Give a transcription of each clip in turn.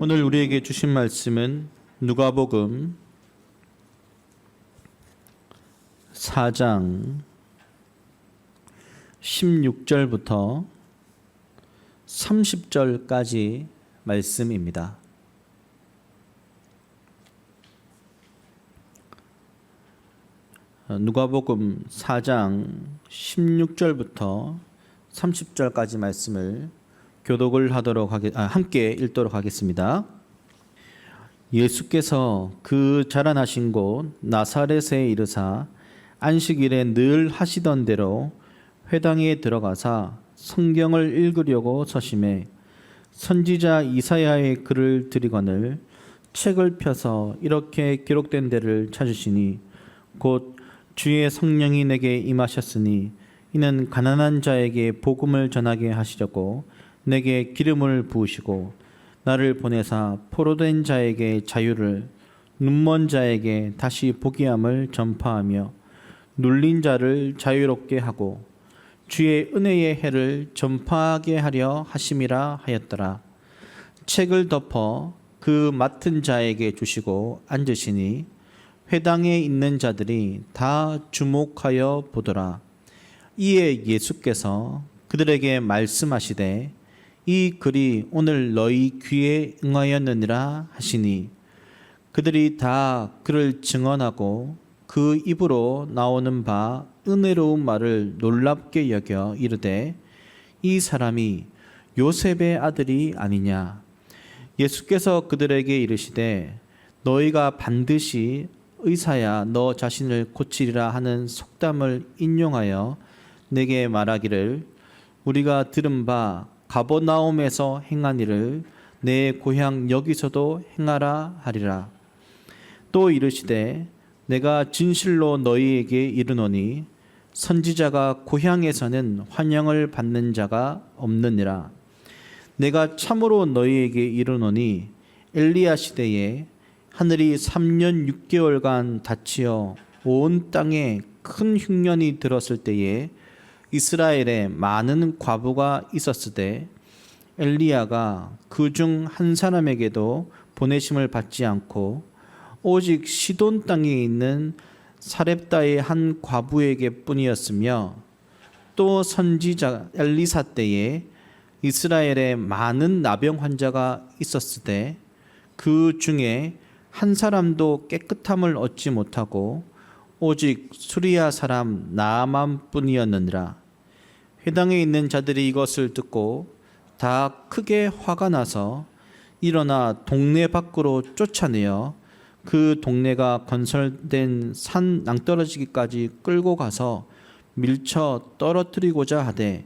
오늘 우리에게 주신 말씀은 누가복음 4장 16절부터 30절까지 말씀입니다. 누가복음 4장 16절부터 30절까지 말씀을 교독을 함께 읽도록 하겠습니다. 예수께서 그 자라나신 곳 나사렛에 이르사 안식일에 늘 하시던 대로 회당에 들어가사 성경을 읽으려고 서심해 선지자 이사야의 글을 들이거늘 책을 펴서 이렇게 기록된 데를 찾으시니 곧 주의 성령이 내게 임하셨으니 이는 가난한 자에게 복음을 전하게 하시려고 내게 기름을 부으시고 나를 보내사 포로된 자에게 자유를 눈먼 자에게 다시 보게 함을 전파하며 눌린 자를 자유롭게 하고 주의 은혜의 해를 전파하게 하려 하심이라 하였더라. 책을 덮어 그 맡은 자에게 주시고 앉으시니 회당에 있는 자들이 다 주목하여 보더라. 이에 예수께서 그들에게 말씀하시되 이 글이 오늘 너희 귀에 응하였느니라 하시니 그들이 다 그를 증언하고 그 입으로 나오는 바 은혜로운 말을 놀랍게 여겨 이르되 이 사람이 요셉의 아들이 아니냐. 예수께서 그들에게 이르시되 너희가 반드시 의사야 너 자신을 고치리라 하는 속담을 인용하여 내게 말하기를 우리가 들은 바 가버나움에서 행한 일을 내 고향 여기서도 행하라 하리라. 또 이르시되 내가 진실로 너희에게 이르노니 선지자가 고향에서는 환영을 받는 자가 없느니라. 내가 참으로 너희에게 이르노니 엘리야 시대에 하늘이 3년 6개월간 닫히어 온 땅에 큰 흉년이 들었을 때에 이스라엘에 많은 과부가 있었으되 엘리야가 그 중 한 사람에게도 보내심을 받지 않고 오직 시돈 땅에 있는 사렙다의 한 과부에게 뿐이었으며 또 선지자 엘리사 때에 이스라엘에 많은 나병 환자가 있었으되 그 중에 한 사람도 깨끗함을 얻지 못하고 오직 수리아 사람 나아만 뿐이었느니라. 회당에 있는 자들이 이것을 듣고 다 크게 화가 나서 일어나 동네 밖으로 쫓아내어 그 동네가 건설된 산 낭떠러지기까지 끌고 가서 밀쳐 떨어뜨리고자 하되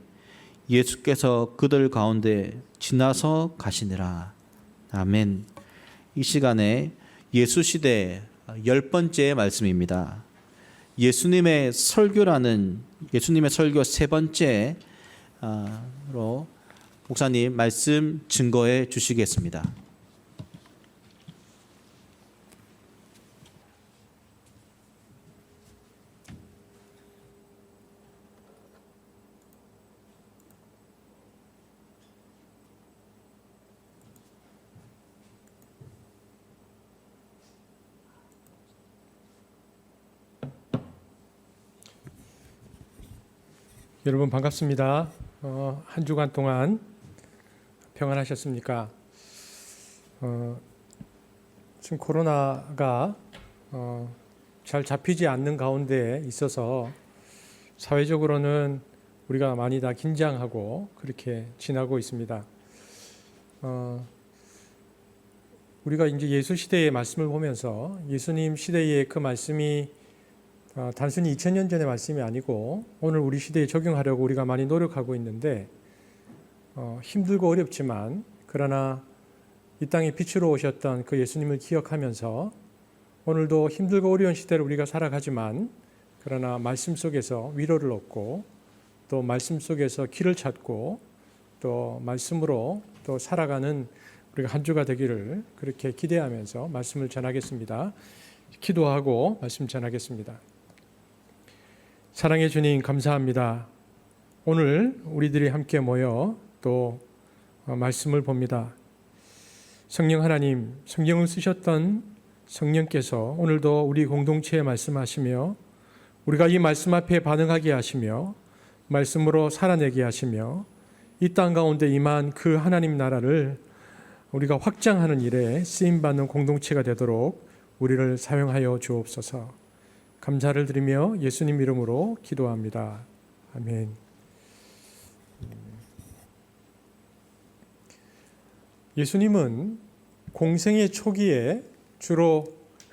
예수께서 그들 가운데 지나서 가시니라. 아멘. 이 시간에 예수 시대 10번째 말씀입니다. 예수님의 설교 세 번째로 목사님 말씀 증거해 주시겠습니다. 여러분 반갑습니다. 한 주간 동안 평안하셨습니까? 지금 코로나가 잘 잡히지 않는 가운데 있어서 사회적으로는 우리가 많이 다 긴장하고 그렇게 지나고 있습니다. 우리가 이제 예수 시대의 말씀을 보면서 예수님 시대의 그 말씀이 단순히 2000년 전의 말씀이 아니고 오늘 우리 시대에 적용하려고 우리가 많이 노력하고 있는데 힘들고 어렵지만 그러나 이 땅에 빛으로 오셨던 그 예수님을 기억하면서 오늘도 힘들고 어려운 시대를 우리가 살아가지만 그러나 말씀 속에서 위로를 얻고 또 말씀 속에서 길을 찾고 또 말씀으로 또 살아가는 우리가 한 주가 되기를 그렇게 기대하면서 말씀을 전하겠습니다. 기도하고 말씀 전하겠습니다. 사랑의 주님 감사합니다. 오늘 우리들이 함께 모여 또 말씀을 봅니다. 성령 하나님, 성경을 쓰셨던 성령께서 오늘도 우리 공동체에 말씀하시며 우리가 이 말씀 앞에 반응하게 하시며 말씀으로 살아내게 하시며 이 땅 가운데 임한 그 하나님 나라를 우리가 확장하는 일에 쓰임받는 공동체가 되도록 우리를 사용하여 주옵소서. 감사를 드리며 예수님 이름으로 기도합니다. 아멘. 예수님은 공생의 초기에 주로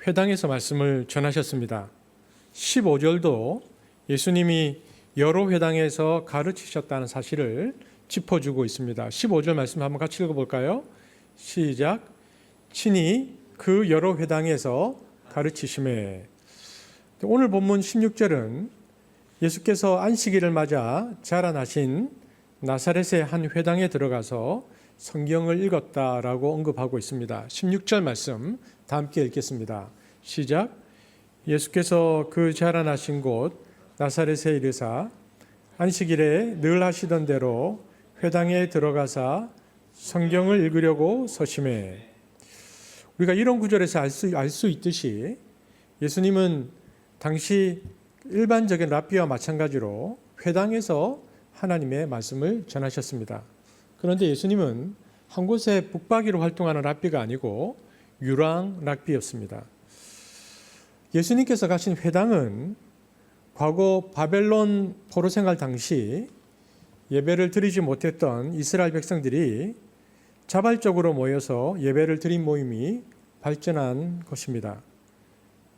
회당에서 말씀을 전하셨습니다. 15절도 예수님이 여러 회당에서 가르치셨다는 사실을 짚어주고 있습니다. 15절 말씀 한번 같이 읽어볼까요? 시작. 친히 그 여러 회당에서 가르치심에. 오늘 본문 16절은 예수께서 안식일을 맞아 자라나신 나사렛의 한 회당에 들어가서 성경을 읽었다라고 언급하고 있습니다. 16절 말씀 다 함께 읽겠습니다. 시작. 예수께서 그 자라나신 곳 나사렛에 이르사 안식일에 늘 하시던 대로 회당에 들어가사 성경을 읽으려고 서심해. 우리가 이런 구절에서 알 수 있듯이 예수님은 당시 일반적인 랍비와 마찬가지로 회당에서 하나님의 말씀을 전하셨습니다. 그런데 예수님은 한 곳에 북박이로 활동하는 랍비가 아니고 유랑 랍비였습니다. 예수님께서 가신 회당은 과거 바벨론 포로 생활 당시 예배를 드리지 못했던 이스라엘 백성들이 자발적으로 모여서 예배를 드린 모임이 발전한 것입니다.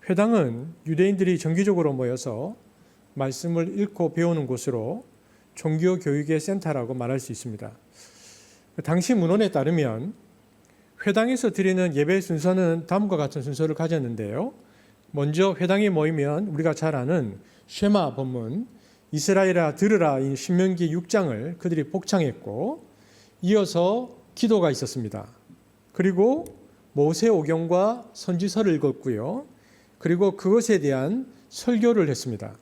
회당은 유대인들이 정기적으로 모여서 말씀을 읽고 배우는 곳으로 종교 교육의 센터라고 말할 수 있습니다. 당시 문헌에 따르면 회당에서 드리는 예배 순서는 다음과 같은 순서를 가졌는데요. 먼저 회당에 모이면 우리가 잘 아는 쉐마 본문, 이스라엘아 들으라 이 신명기 6장을 그들이 복창했고 이어서 기도가 있었습니다. 그리고 모세오경과 선지서를 읽었고요. 그리고 그것에 대한 설교를 했습니다.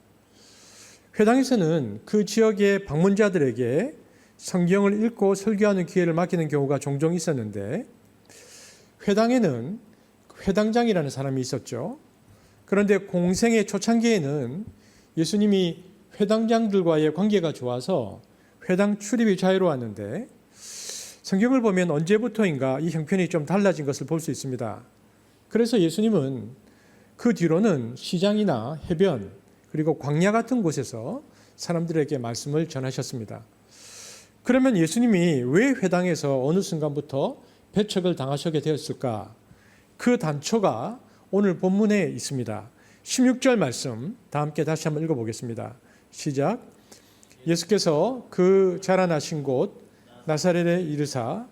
회당에서는 그 지역의 방문자들에게 성경을 읽고 설교하는 기회를 맡기는 경우가 종종 있었는데 회당에는 회당장이라는 사람이 있었죠. 그런데 공생의 초창기에는 예수님이 회당장들과의 관계가 좋아서 회당 출입이 자유로웠는데 성경을 보면 언제부터인가 이 형편이 좀 달라진 것을 볼 수 있습니다. 그래서 예수님은 그 뒤로는 시장이나 해변 그리고 광야 같은 곳에서 사람들에게 말씀을 전하셨습니다. 그러면 예수님이 왜 회당에서 어느 순간부터 배척을 당하시게 되었을까? 그 단초가 오늘 본문에 있습니다. 16절 말씀 다 함께 다시 한번 읽어보겠습니다. 시작. 예수께서 그 자라나신 곳 나사렛에 이르사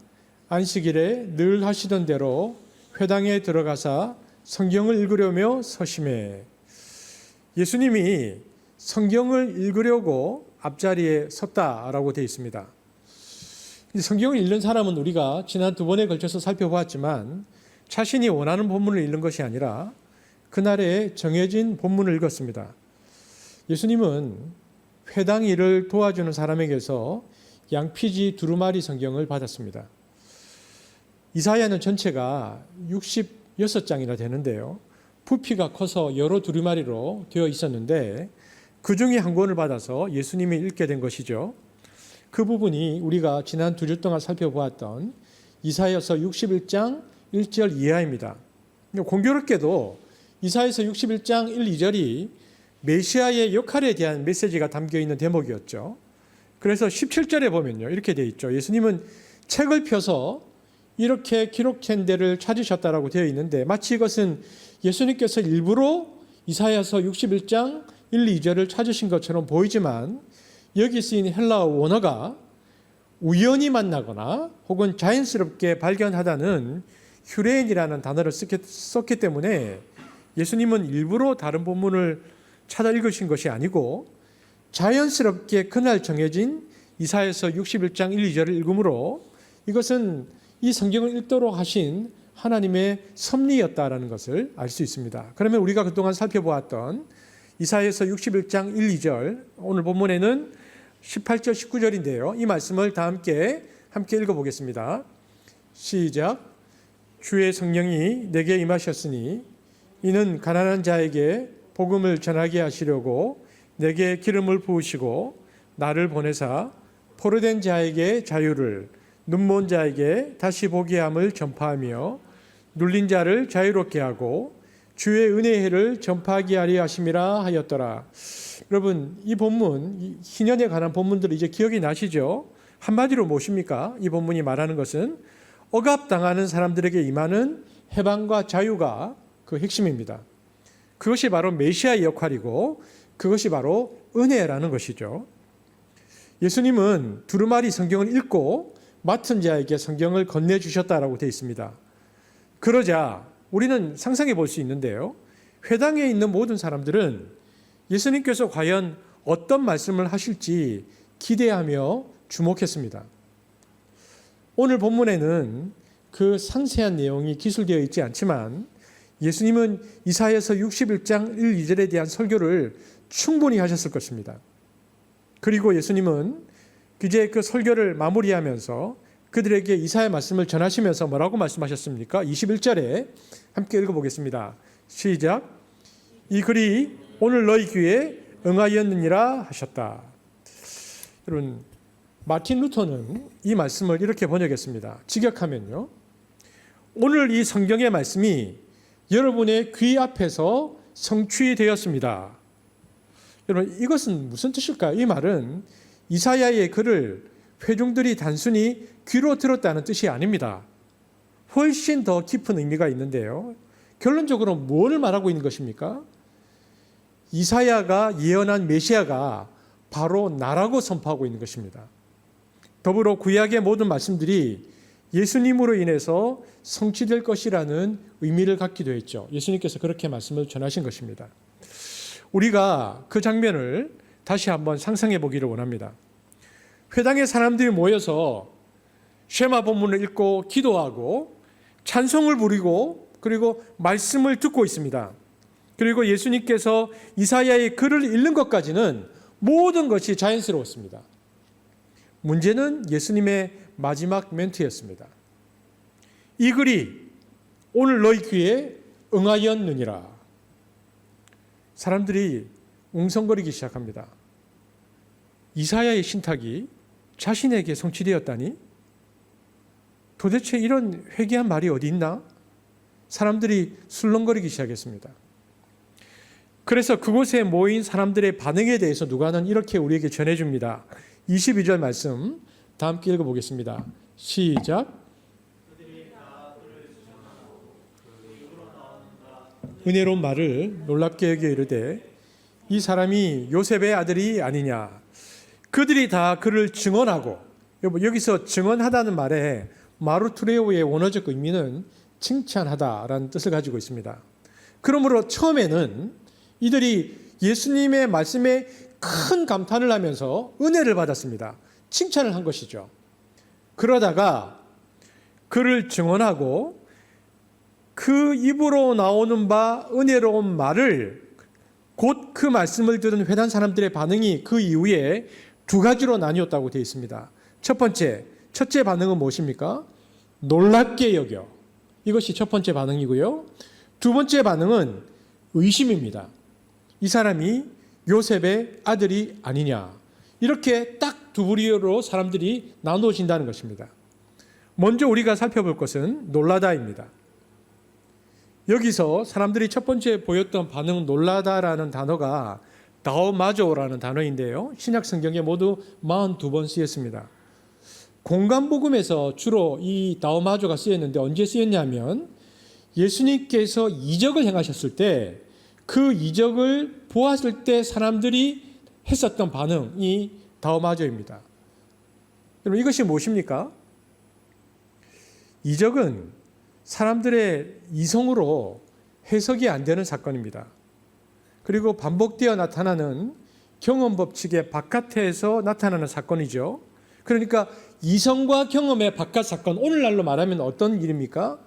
안식일에 늘 하시던 대로 회당에 들어가사 성경을 읽으려며 서심해. 예수님이 성경을 읽으려고 앞자리에 섰다라고 되어 있습니다. 성경을 읽는 사람은 우리가 지난 2번에 걸쳐서 살펴보았지만 자신이 원하는 본문을 읽는 것이 아니라 그날에 정해진 본문을 읽었습니다. 예수님은 회당 일을 도와주는 사람에게서 양피지 두루마리 성경을 받았습니다. 이사야는 전체가 66장이나 되는데요. 부피가 커서 여러 두루마리로 되어 있었는데 그 중에 한 권을 받아서 예수님이 읽게 된 것이죠. 그 부분이 우리가 지난 2주 동안 살펴보았던 이사야서 61장 1절 이하입니다. 공교롭게도 이사야서 61장 1, 2절이 메시아의 역할에 대한 메시지가 담겨있는 대목이었죠. 그래서 17절에 보면요 이렇게 되어 있죠. 예수님은 책을 펴서 이렇게 기록한 데를 찾으셨다라고 되어 있는데 마치 이것은 예수님께서 일부러 이사야서 61장 1, 2절을 찾으신 것처럼 보이지만 여기 쓰인 헬라어 원어가 우연히 만나거나 혹은 자연스럽게 발견하다는 휴레인이라는 단어를 썼기 때문에 예수님은 일부러 다른 본문을 찾아 읽으신 것이 아니고 자연스럽게 그날 정해진 이사야서 61장 1, 2절을 읽음으로 이것은 이 성경을 읽도록 하신 하나님의 섭리였다라는 것을 알 수 있습니다. 그러면 우리가 그동안 살펴보았던 이사야서 61장 1, 2절 오늘 본문에는 18절, 19절인데요. 이 말씀을 다 함께 읽어보겠습니다. 시작. 주의 성령이 내게 임하셨으니 이는 가난한 자에게 복음을 전하게 하시려고 내게 기름을 부으시고 나를 보내사 포로된 자에게 자유를, 눈먼 자에게 다시 보게 함을 전파하며 눌린 자를 자유롭게 하고 주의 은혜의 해를 전파하게 하려 하심이라 하였더라. 여러분, 이 본문, 이 희년에 관한 본문들 이제 기억이 나시죠? 한마디로 무엇입니까? 이 본문이 말하는 것은 억압당하는 사람들에게 임하는 해방과 자유가 그 핵심입니다. 그것이 바로 메시아의 역할이고 그것이 바로 은혜라는 것이죠. 예수님은 두루마리 성경을 읽고 맡은 자에게 성경을 건네주셨다라고 되어 있습니다. 그러자 우리는 상상해 볼 수 있는데요. 회당에 있는 모든 사람들은 예수님께서 과연 어떤 말씀을 하실지 기대하며 주목했습니다. 오늘 본문에는 그 상세한 내용이 기술되어 있지 않지만 예수님은 이사야서 61장 1, 2절에 대한 설교를 충분히 하셨을 것입니다. 그리고 예수님은 이제 그 설교를 마무리하면서 그들에게 이사야 말씀을 전하시면서 뭐라고 말씀하셨습니까? 21절에 함께 읽어보겠습니다. 시작. 이 글이 오늘 너희 귀에 응하였느니라 하셨다. 여러분, 마틴 루터는 이 말씀을 이렇게 번역했습니다. 직역하면요, 오늘 이 성경의 말씀이 여러분의 귀 앞에서 성취되었습니다. 여러분, 이것은 무슨 뜻일까요? 이 말은 이사야의 글을 회중들이 단순히 귀로 들었다는 뜻이 아닙니다. 훨씬 더 깊은 의미가 있는데요. 결론적으로 무엇을 말하고 있는 것입니까? 이사야가 예언한 메시아가 바로 나라고 선포하고 있는 것입니다. 더불어 구약의 모든 말씀들이 예수님으로 인해서 성취될 것이라는 의미를 갖기도 했죠. 예수님께서 그렇게 말씀을 전하신 것입니다. 우리가 그 장면을 다시 한번 상상해 보기를 원합니다. 회당에 사람들이 모여서 쉐마 본문을 읽고 기도하고 찬송을 부리고 그리고 말씀을 듣고 있습니다. 그리고 예수님께서 이사야의 글을 읽는 것까지는 모든 것이 자연스러웠습니다. 문제는 예수님의 마지막 멘트였습니다. 이 글이 오늘 너희 귀에 응하였느니라. 사람들이 웅성거리기 시작합니다. 이사야의 신탁이 자신에게 성취되었다니? 도대체 이런 회개한 말이 어디 있나? 사람들이 술렁거리기 시작했습니다. 그래서 그곳에 모인 사람들의 반응에 대해서 누가는 이렇게 우리에게 전해줍니다. 22절 말씀 다 함께 읽어보겠습니다. 시작. 은혜로운 말을 놀랍게 여겨 이르되 이 사람이 요셉의 아들이 아니냐. 그들이 다 그를 증언하고, 여기서 증언하다는 말에 마루투레오의 원어적 의미는 칭찬하다라는 뜻을 가지고 있습니다. 그러므로 처음에는 이들이 예수님의 말씀에 큰 감탄을 하면서 은혜를 받았습니다. 칭찬을 한 것이죠. 그러다가 그를 증언하고 그 입으로 나오는 바 은혜로운 말을 곧 그 말씀을 들은 회당 사람들의 반응이 그 이후에 두 가지로 나뉘었다고 되어 있습니다. 첫째 반응은 무엇입니까? 놀랍게 여겨. 이것이 첫 번째 반응이고요. 두 번째 반응은 의심입니다. 이 사람이 요셉의 아들이 아니냐. 이렇게 딱 두 부류로 사람들이 나누어진다는 것입니다. 먼저 우리가 살펴볼 것은 놀라다입니다. 여기서 사람들이 첫 번째 보였던 반응은 놀라다라는 단어가 다오마조라는 단어인데요. 신약 성경에 모두 42번 쓰였습니다. 공간복음에서 주로 이 다오마조가 쓰였는데 언제 쓰였냐면 예수님께서 이적을 행하셨을 때 그 이적을 보았을 때 사람들이 했었던 반응이 다오마조입니다. 여러분, 이것이 무엇입니까? 이적은 사람들의 이성으로 해석이 안 되는 사건입니다. 그리고 반복되어 나타나는 경험 법칙의 바깥에서 나타나는 사건이죠. 그러니까 이성과 경험의 바깥 사건, 오늘날로 말하면 어떤 일입니까?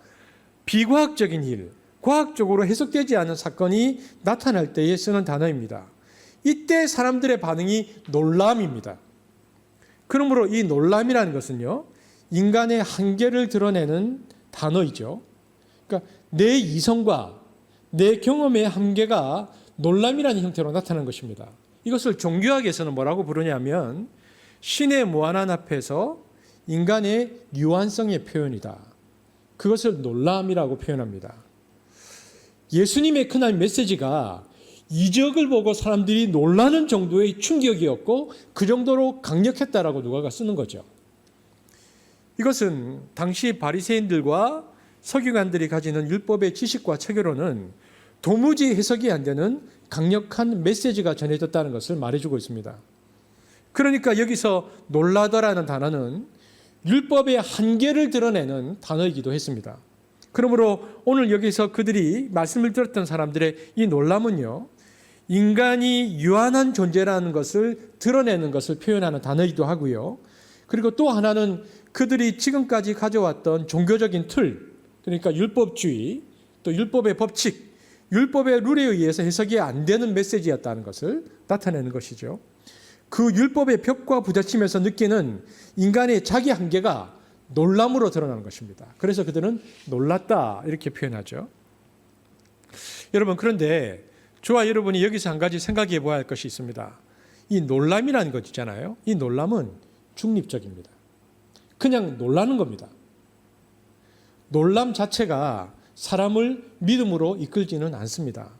비과학적인 일, 과학적으로 해석되지 않은 사건이 나타날 때에 쓰는 단어입니다. 이때 사람들의 반응이 놀람입니다. 그러므로 이 놀람이라는 것은요, 인간의 한계를 드러내는 단어이죠. 그러니까 내 이성과 내 경험의 한계가 놀람이라는 형태로 나타나는 것입니다. 이것을 종교학에서는 뭐라고 부르냐면 신의 무한한 앞에서 인간의 유한성의 표현이다. 그것을 놀람이라고 표현합니다. 예수님의 그날 메시지가 이적을 보고 사람들이 놀라는 정도의 충격이었고 그 정도로 강력했다라고 누가가 쓰는 거죠. 이것은 당시 바리새인들과 서기관들이 가지는 율법의 지식과 체계로는 도무지 해석이 안 되는 강력한 메시지가 전해졌다는 것을 말해주고 있습니다. 그러니까 여기서 놀라더라는 단어는 율법의 한계를 드러내는 단어이기도 했습니다. 그러므로 오늘 여기서 그들이 말씀을 들었던 사람들의 이 놀람은요, 인간이 유한한 존재라는 것을 드러내는 것을 표현하는 단어이기도 하고요. 그리고 또 하나는 그들이 지금까지 가져왔던 종교적인 틀, 그러니까 율법주의, 또 율법의 법칙, 율법의 룰에 의해서 해석이 안 되는 메시지였다는 것을 나타내는 것이죠. 그 율법의 벽과 부딪히면서 느끼는 인간의 자기 한계가 놀람으로 드러나는 것입니다. 그래서 그들은 놀랐다 이렇게 표현하죠. 여러분, 그런데 저와 여러분이 여기서 한 가지 생각해 보아야 할 것이 있습니다. 이 놀람이라는 것 있잖아요. 이 놀람은 중립적입니다. 그냥 놀라는 겁니다. 놀람 자체가 사람을 믿음으로 이끌지는 않습니다.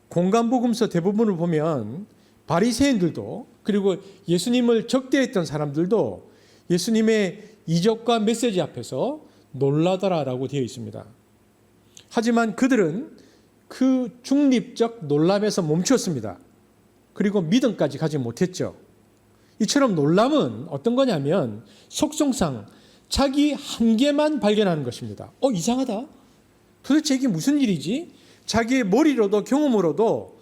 공간복음서 대부분을 보면 바리새인들도 그리고 예수님을 적대했던 사람들도 예수님의 이적과 메시지 앞에서 놀라더라라고 되어 있습니다. 하지만 그들은 그 중립적 놀람에서 멈추었습니다. 그리고 믿음까지 가지 못했죠. 이처럼 놀람은 어떤 거냐면 속성상 자기 한계만 발견하는 것입니다. 이상하다. 도대체 이게 무슨 일이지? 자기의 머리로도 경험으로도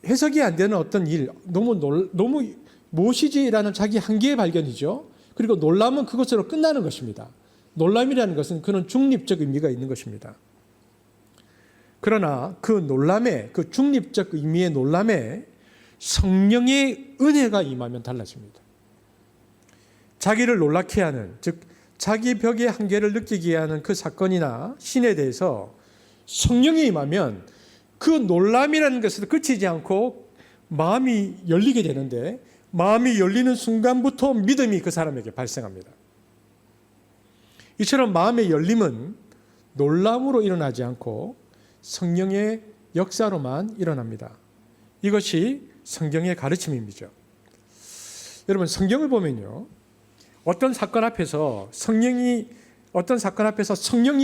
해석이 안 되는 어떤 일, 너무 무엇이지라는 자기 한계의 발견이죠. 그리고 놀람은 그것으로 끝나는 것입니다. 놀람이라는 것은 그런 중립적 의미가 있는 것입니다. 그러나 그 놀람에, 그 중립적 의미의 놀람에 성령의 은혜가 임하면 달라집니다. 자기를 놀라게 하는, 즉 자기 벽의 한계를 느끼게 하는 그 사건이나 신에 대해서 성령이 임하면 그 놀람이라는 것에서 그치지 않고 마음이 열리게 되는데, 마음이 열리는 순간부터 믿음이 그 사람에게 발생합니다. 이처럼 마음의 열림은 놀람으로 일어나지 않고 성령의 역사로만 일어납니다. 이것이 성경의 가르침입니다. 여러분, 성경을 보면요, 어떤 사건 앞에서 성령이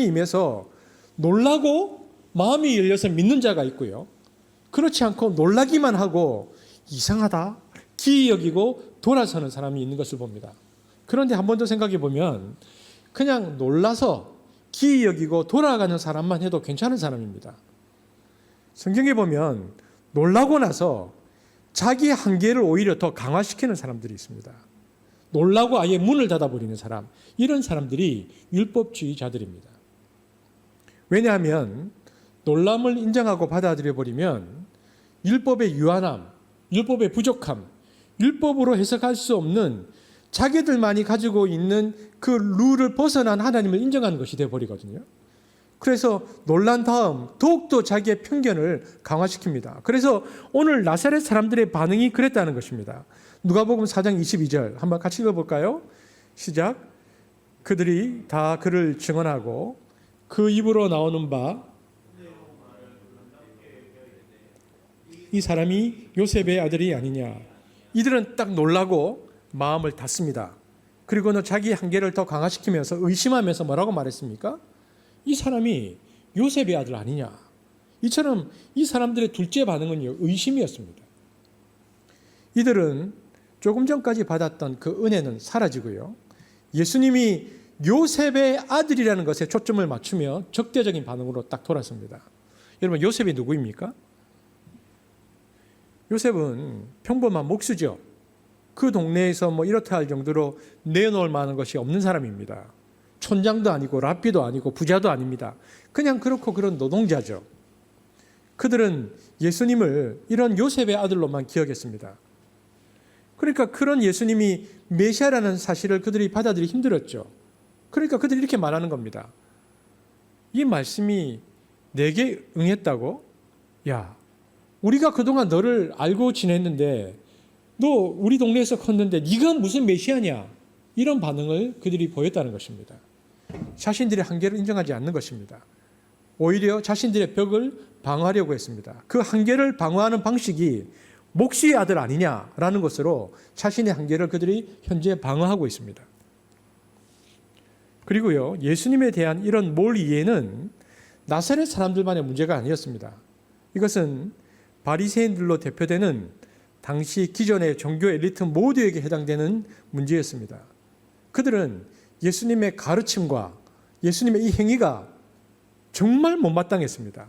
임해서 놀라고 마음이 열려서 믿는 자가 있고요, 그렇지 않고 놀라기만 하고 이상하다, 기이 여기고 돌아서는 사람이 있는 것을 봅니다. 그런데 한 번 더 생각해 보면 그냥 놀라서 기이 여기고 돌아가는 사람만 해도 괜찮은 사람입니다. 성경에 보면 놀라고 나서 자기 한계를 오히려 더 강화시키는 사람들이 있습니다. 놀라고 아예 문을 닫아버리는 사람, 이런 사람들이 율법주의자들입니다. 왜냐하면 놀람을 인정하고 받아들여버리면 율법의 유한함, 율법의 부족함, 율법으로 해석할 수 없는 자기들만이 가지고 있는 그 룰을 벗어난 하나님을 인정하는 것이 되어버리거든요. 그래서 놀란 다음 더욱더 자기의 편견을 강화시킵니다. 그래서 오늘 나사렛 사람들의 반응이 그랬다는 것입니다. 누가복음 4장 22절 한번 같이 읽어볼까요? 시작. 그들이 다 그를 증언하고 그 입으로 나오는 바 이 사람이 요셉의 아들이 아니냐. 이들은 딱 놀라고 마음을 닫습니다. 그리고는 자기 한계를 더 강화시키면서 의심하면서 뭐라고 말했습니까? 이 사람이 요셉의 아들 아니냐. 이처럼 이 사람들의 둘째 반응은요, 의심이었습니다. 이들은 조금 전까지 받았던 그 은혜는 사라지고요, 예수님이 요셉의 아들이라는 것에 초점을 맞추며 적대적인 반응으로 딱 돌았습니다. 여러분, 요셉이 누구입니까? 요셉은 평범한 목수죠. 그 동네에서 이렇다 할 정도로 내놓을 만한 것이 없는 사람입니다. 촌장도 아니고 랍비도 아니고 부자도 아닙니다. 그냥 그렇고 그런 노동자죠. 그들은 예수님을 이런 요셉의 아들로만 기억했습니다. 그러니까 그런 예수님이 메시아라는 사실을 그들이 받아들이기 힘들었죠. 그러니까 그들이 이렇게 말하는 겁니다. 이 말씀이 내게 응했다고? 야, 우리가 그동안 너를 알고 지냈는데 너 우리 동네에서 컸는데 네가 무슨 메시아냐? 이런 반응을 그들이 보였다는 것입니다. 자신들의 한계를 인정하지 않는 것입니다. 오히려 자신들의 벽을 방어하려고 했습니다. 그 한계를 방어하는 방식이 목수의 아들 아니냐라는 것으로 자신의 한계를 그들이 현재 방어하고 있습니다. 그리고요, 예수님에 대한 이런 몰 이해는 나사렛 사람들만의 문제가 아니었습니다. 이것은 바리새인들로 대표되는 당시 기존의 종교 엘리트 모두에게 해당되는 문제였습니다. 그들은 예수님의 가르침과 예수님의 이 행위가 정말 못마땅했습니다.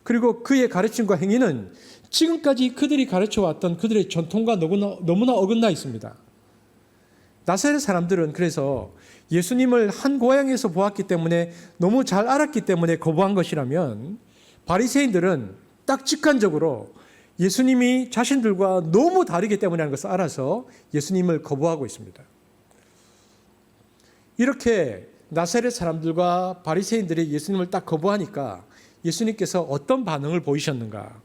그리고 그의 가르침과 행위는 지금까지 그들이 가르쳐왔던 그들의 전통과 너무나 어긋나 있습니다. 나사렛 사람들은 그래서 예수님을 한 고향에서 보았기 때문에 너무 잘 알았기 때문에 거부한 것이라면, 바리새인들은 딱 직관적으로 예수님이 자신들과 너무 다르기 때문이라는 것을 알아서 예수님을 거부하고 있습니다. 이렇게 나사렛 사람들과 바리새인들이 예수님을 딱 거부하니까 예수님께서 어떤 반응을 보이셨는가?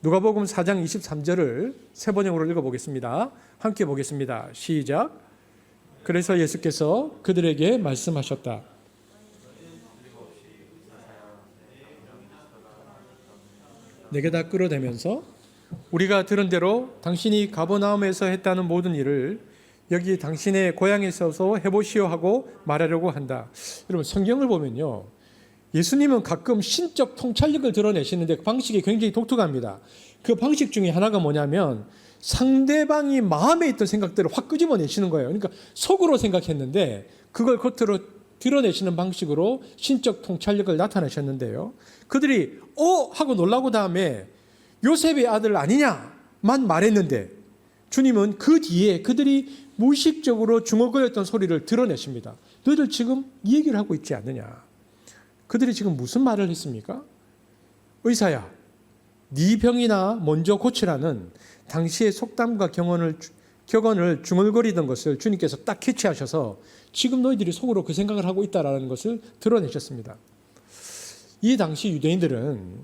누가복음 4장 23절을 세 번역으로 읽어보겠습니다. 함께 보겠습니다. 시작. 그래서 예수께서 그들에게 말씀하셨다. 내게다 끌어대면서 우리가 들은 대로 당신이 가버나움에서 했다는 모든 일을 여기 당신의 고향에 있어서 해보시오 하고 말하려고 한다. 여러분, 성경을 보면요, 예수님은 가끔 신적 통찰력을 드러내시는데 그 방식이 굉장히 독특합니다. 그 방식 중에 하나가 뭐냐면 상대방이 마음에 있던 생각들을 확 끄집어내시는 거예요. 그러니까 속으로 생각했는데 그걸 겉으로 드러내시는 방식으로 신적 통찰력을 나타내셨는데요. 그들이 하고 놀라고 다음에 요셉의 아들 아니냐만 말했는데 주님은 그 뒤에 그들이 무의식적으로 중얼거렸던 소리를 드러내십니다. 너희들 지금 이 얘기를 하고 있지 않느냐? 그들이 지금 무슨 말을 했습니까? 의사야, 네 병이나 먼저 고치라는 당시의 속담과 격언을 중얼거리던 것을 주님께서 딱 캐치하셔서 지금 너희들이 속으로 그 생각을 하고 있다라는 것을 드러내셨습니다. 이 당시 유대인들은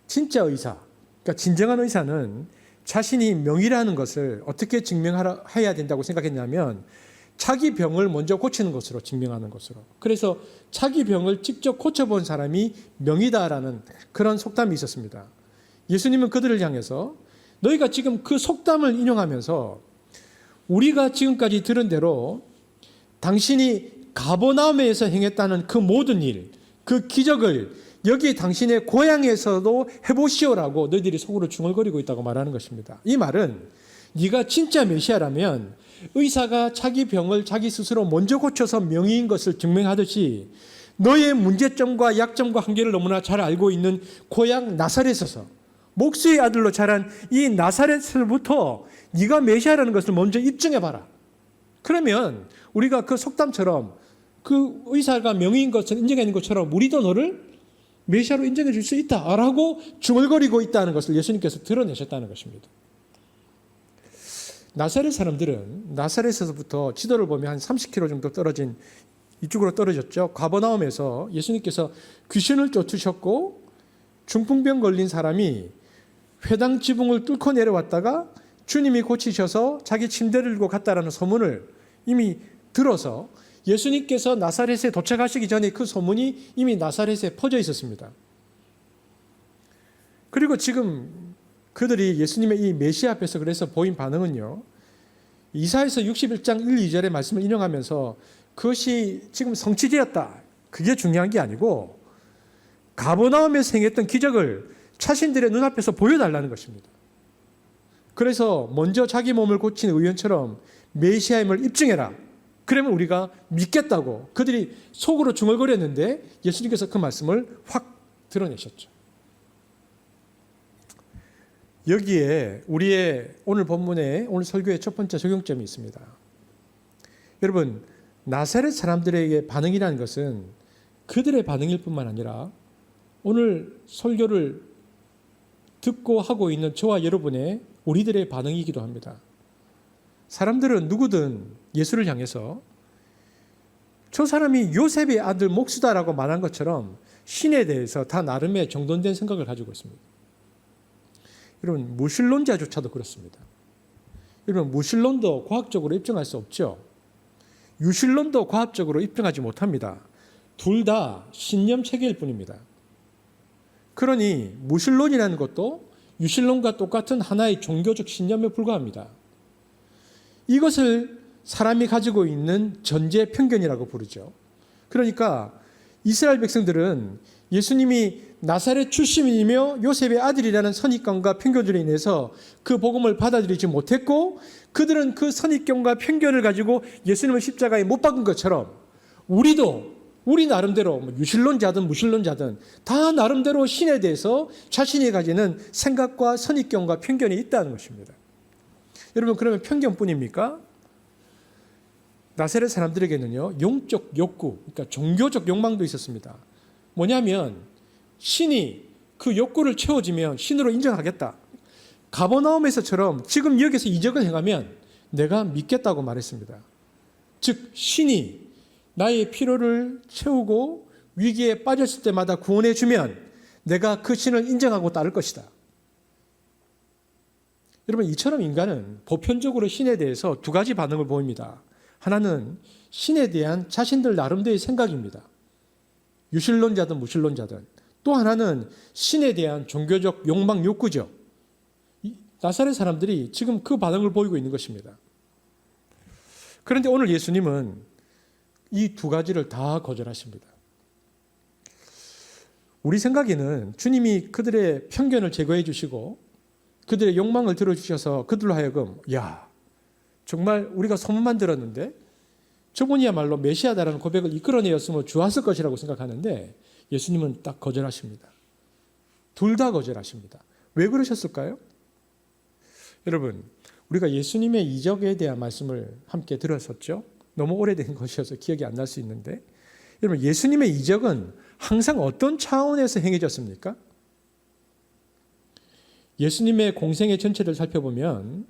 진짜 의사, 그러니까 진정한 의사는 자신이 명의라는 것을 어떻게 증명해야 된다고 생각했냐면 자기 병을 먼저 고치는 것으로 증명하는 것으로. 그래서 자기 병을 직접 고쳐본 사람이 명의다라는 그런 속담이 있었습니다. 예수님은 그들을 향해서 너희가 지금 그 속담을 인용하면서 우리가 지금까지 들은 대로 당신이 가버나움에서 행했다는 그 모든 일, 그 기적을 여기 당신의 고향에서도 해보시오라고 너희들이 속으로 중얼거리고 있다고 말하는 것입니다. 이 말은 네가 진짜 메시아라면 의사가 자기 병을 자기 스스로 먼저 고쳐서 명의인 것을 증명하듯이 너의 문제점과 약점과 한계를 너무나 잘 알고 있는 고향 나사렛에서 목수의 아들로 자란 이 나사렛에서부터 네가 메시아라는 것을 먼저 입증해봐라. 그러면 우리가 그 속담처럼 그 의사가 명의인 것을 인정하는 것처럼 우리도 너를 메시아로 인정해 줄 수 있다라고 중얼거리고 있다는 것을 예수님께서 드러내셨다는 것입니다. 나사렛 사람들은 나사렛에서부터 지도를 보면 한 30km 정도 떨어진 이쪽으로 떨어졌죠. 가버나움에서 예수님께서 귀신을 쫓으셨고 중풍병 걸린 사람이 회당 지붕을 뚫고 내려왔다가 주님이 고치셔서 자기 침대를 들고 갔다라는 소문을 이미 들어서 예수님께서 나사렛에 도착하시기 전에 그 소문이 이미 나사렛에 퍼져 있었습니다. 그리고 지금 그들이 예수님의 이 메시아 앞에서 그래서 보인 반응은요, 이사야서 61장 1, 2절의 말씀을 인용하면서 그것이 지금 성취되었다, 그게 중요한 게 아니고 가버나움에서 행했던 기적을 자신들의 눈앞에서 보여달라는 것입니다. 그래서 먼저 자기 몸을 고친 의원처럼 메시아임을 입증해라. 그러면 우리가 믿겠다고 그들이 속으로 중얼거렸는데 예수님께서 그 말씀을 확 드러내셨죠. 여기에 우리의 오늘 본문의 오늘 설교의 첫 번째 적용점이 있습니다. 여러분, 나사렛 사람들에게 반응이라는 것은 그들의 반응일 뿐만 아니라 오늘 설교를 듣고 하고 있는 저와 여러분의 우리들의 반응이기도 합니다. 사람들은 누구든 예수를 향해서 저 사람이 요셉의 아들 목수다라고 말한 것처럼 신에 대해서 다 나름의 정돈된 생각을 가지고 있습니다. 여러분, 무신론자조차도 그렇습니다. 여러분, 무신론도 과학적으로 입증할 수 없죠. 유신론도 과학적으로 입증하지 못합니다. 둘 다 신념 체계일 뿐입니다. 그러니 무신론이라는 것도 유신론과 똑같은 하나의 종교적 신념에 불과합니다. 이것을 사람이 가지고 있는 전제 편견이라고 부르죠. 그러니까 이스라엘 백성들은 예수님이 나사렛 출신이며 요셉의 아들이라는 선입견과 편견으로 인해서 그 복음을 받아들이지 못했고, 그들은 그 선입견과 편견을 가지고 예수님을 십자가에 못 박은 것처럼 우리도 우리 나름대로 유신론자든 무신론자든 다 나름대로 신에 대해서 자신이 가지는 생각과 선입견과 편견이 있다는 것입니다. 여러분, 그러면 편견뿐입니까? 나사렛 사람들에게는요, 영적 욕구, 그러니까 종교적 욕망도 있었습니다. 뭐냐면 신이 그 욕구를 채워주면 신으로 인정하겠다. 가버나움에서처럼 지금 여기서 이적을 행하면 내가 믿겠다고 말했습니다. 즉 신이 나의 필요를 채우고 위기에 빠졌을 때마다 구원해 주면 내가 그 신을 인정하고 따를 것이다. 여러분, 이처럼 인간은 보편적으로 신에 대해서 두 가지 반응을 보입니다. 하나는 신에 대한 자신들 나름대로의 생각입니다. 유신론자든 무신론자든. 또 하나는 신에 대한 종교적 욕망, 욕구죠. 나사렛 사람들이 지금 그 반응을 보이고 있는 것입니다. 그런데 오늘 예수님은 이 두 가지를 다 거절하십니다. 우리 생각에는 주님이 그들의 편견을 제거해 주시고 그들의 욕망을 들어주셔서 그들로 하여금 정말 우리가 소문만 들었는데 저분이야말로 메시아다라는 고백을 이끌어내었으면 좋았을 것이라고 생각하는데 예수님은 딱 거절하십니다. 둘 다 거절하십니다. 왜 그러셨을까요? 여러분, 우리가 예수님의 이적에 대한 말씀을 함께 들었었죠. 너무 오래된 것이어서 기억이 안 날 수 있는데, 여러분, 예수님의 이적은 항상 어떤 차원에서 행해졌습니까? 예수님의 공생의 전체를 살펴보면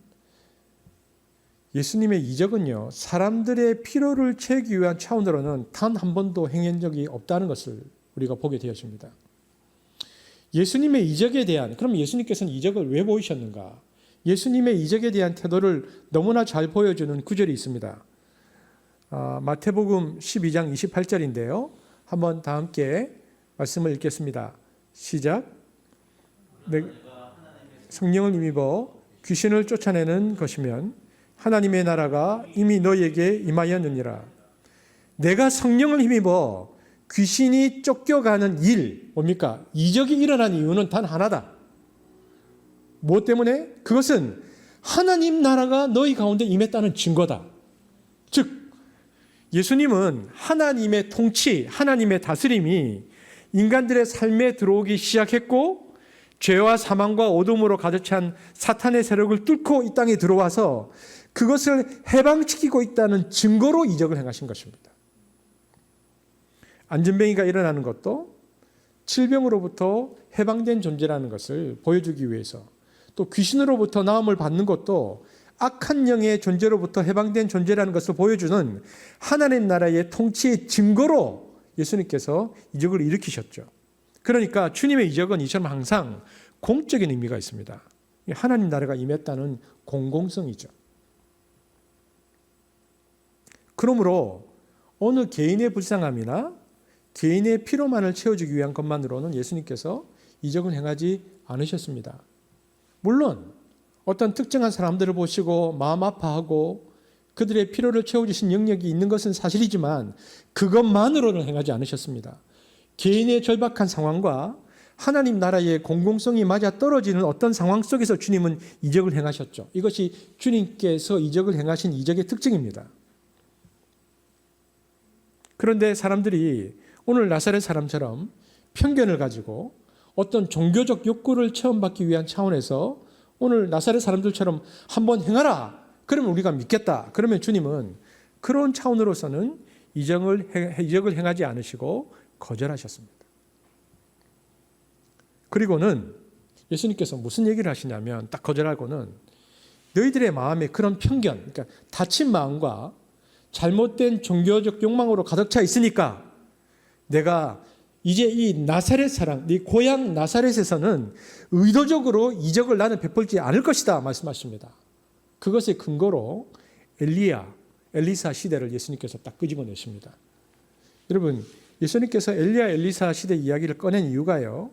예수님의 이적은요, 사람들의 필요를 채우기 위한 차원으로는 단 한 번도 행한 적이 없다는 것을 우리가 보게 되었습니다. 예수님의 이적에 대한, 그럼 예수님께서는 이적을 왜 보이셨는가? 예수님의 이적에 대한 태도를 너무나 잘 보여주는 구절이 있습니다. 마태복음 12장 28절인데요. 한번 다 함께 말씀을 읽겠습니다. 시작. 성령을 힘입어 귀신을 쫓아내는 것이면 하나님의 나라가 이미 너희에게 임하였느니라. 내가 성령을 힘입어 귀신이 쫓겨가는 일, 뭡니까? 이적이 일어난 이유는 단 하나다. 무엇 때문에? 그것은 하나님 나라가 너희 가운데 임했다는 증거다. 즉 예수님은 하나님의 통치, 하나님의 다스림이 인간들의 삶에 들어오기 시작했고, 죄와 사망과 어둠으로 가득 찬 사탄의 세력을 뚫고 이 땅에 들어와서 그것을 해방시키고 있다는 증거로 이적을 행하신 것입니다. 안전뱅이가 일어나는 것도 질병으로부터 해방된 존재라는 것을 보여주기 위해서, 또 귀신으로부터 나음을 받는 것도 악한 영의 존재로부터 해방된 존재라는 것을 보여주는 하나님 나라의 통치의 증거로 예수님께서 이적을 일으키셨죠. 그러니까 주님의 이적은 이처럼 항상 공적인 의미가 있습니다. 하나님 나라가 임했다는 공공성이죠. 그러므로 어느 개인의 불쌍함이나 개인의 피로만을 채워주기 위한 것만으로는 예수님께서 이적을 행하지 않으셨습니다. 물론 어떤 특정한 사람들을 보시고 마음 아파하고 그들의 필요를 채워주신 영역이 있는 것은 사실이지만 그것만으로는 행하지 않으셨습니다. 개인의 절박한 상황과 하나님 나라의 공공성이 맞아떨어지는 어떤 상황 속에서 주님은 이적을 행하셨죠. 이것이 주님께서 이적을 행하신 이적의 특징입니다. 그런데 사람들이 오늘 나사렛 사람처럼 편견을 가지고 어떤 종교적 욕구를 체험받기 위한 차원에서 오늘 나사렛 사람들처럼 한번 행하라. 그러면 우리가 믿겠다. 그러면 주님은 그런 차원으로서는 이적을 행하지 않으시고 거절하셨습니다. 그리고는 예수님께서 무슨 얘기를 하시냐면 딱 거절하고는 너희들의 마음에 그런 편견, 그러니까 다친 마음과 잘못된 종교적 욕망으로 가득 차 있으니까 내가 이제 이 나사렛 사람, 네 고향 나사렛에서는 의도적으로 이적을 나는 베풀지 않을 것이다 말씀하십니다. 그것의 근거로 엘리사 시대를 예수님께서 딱 끄집어내십니다. 여러분, 예수님께서 엘리야 엘리사 시대 이야기를 꺼낸 이유가요,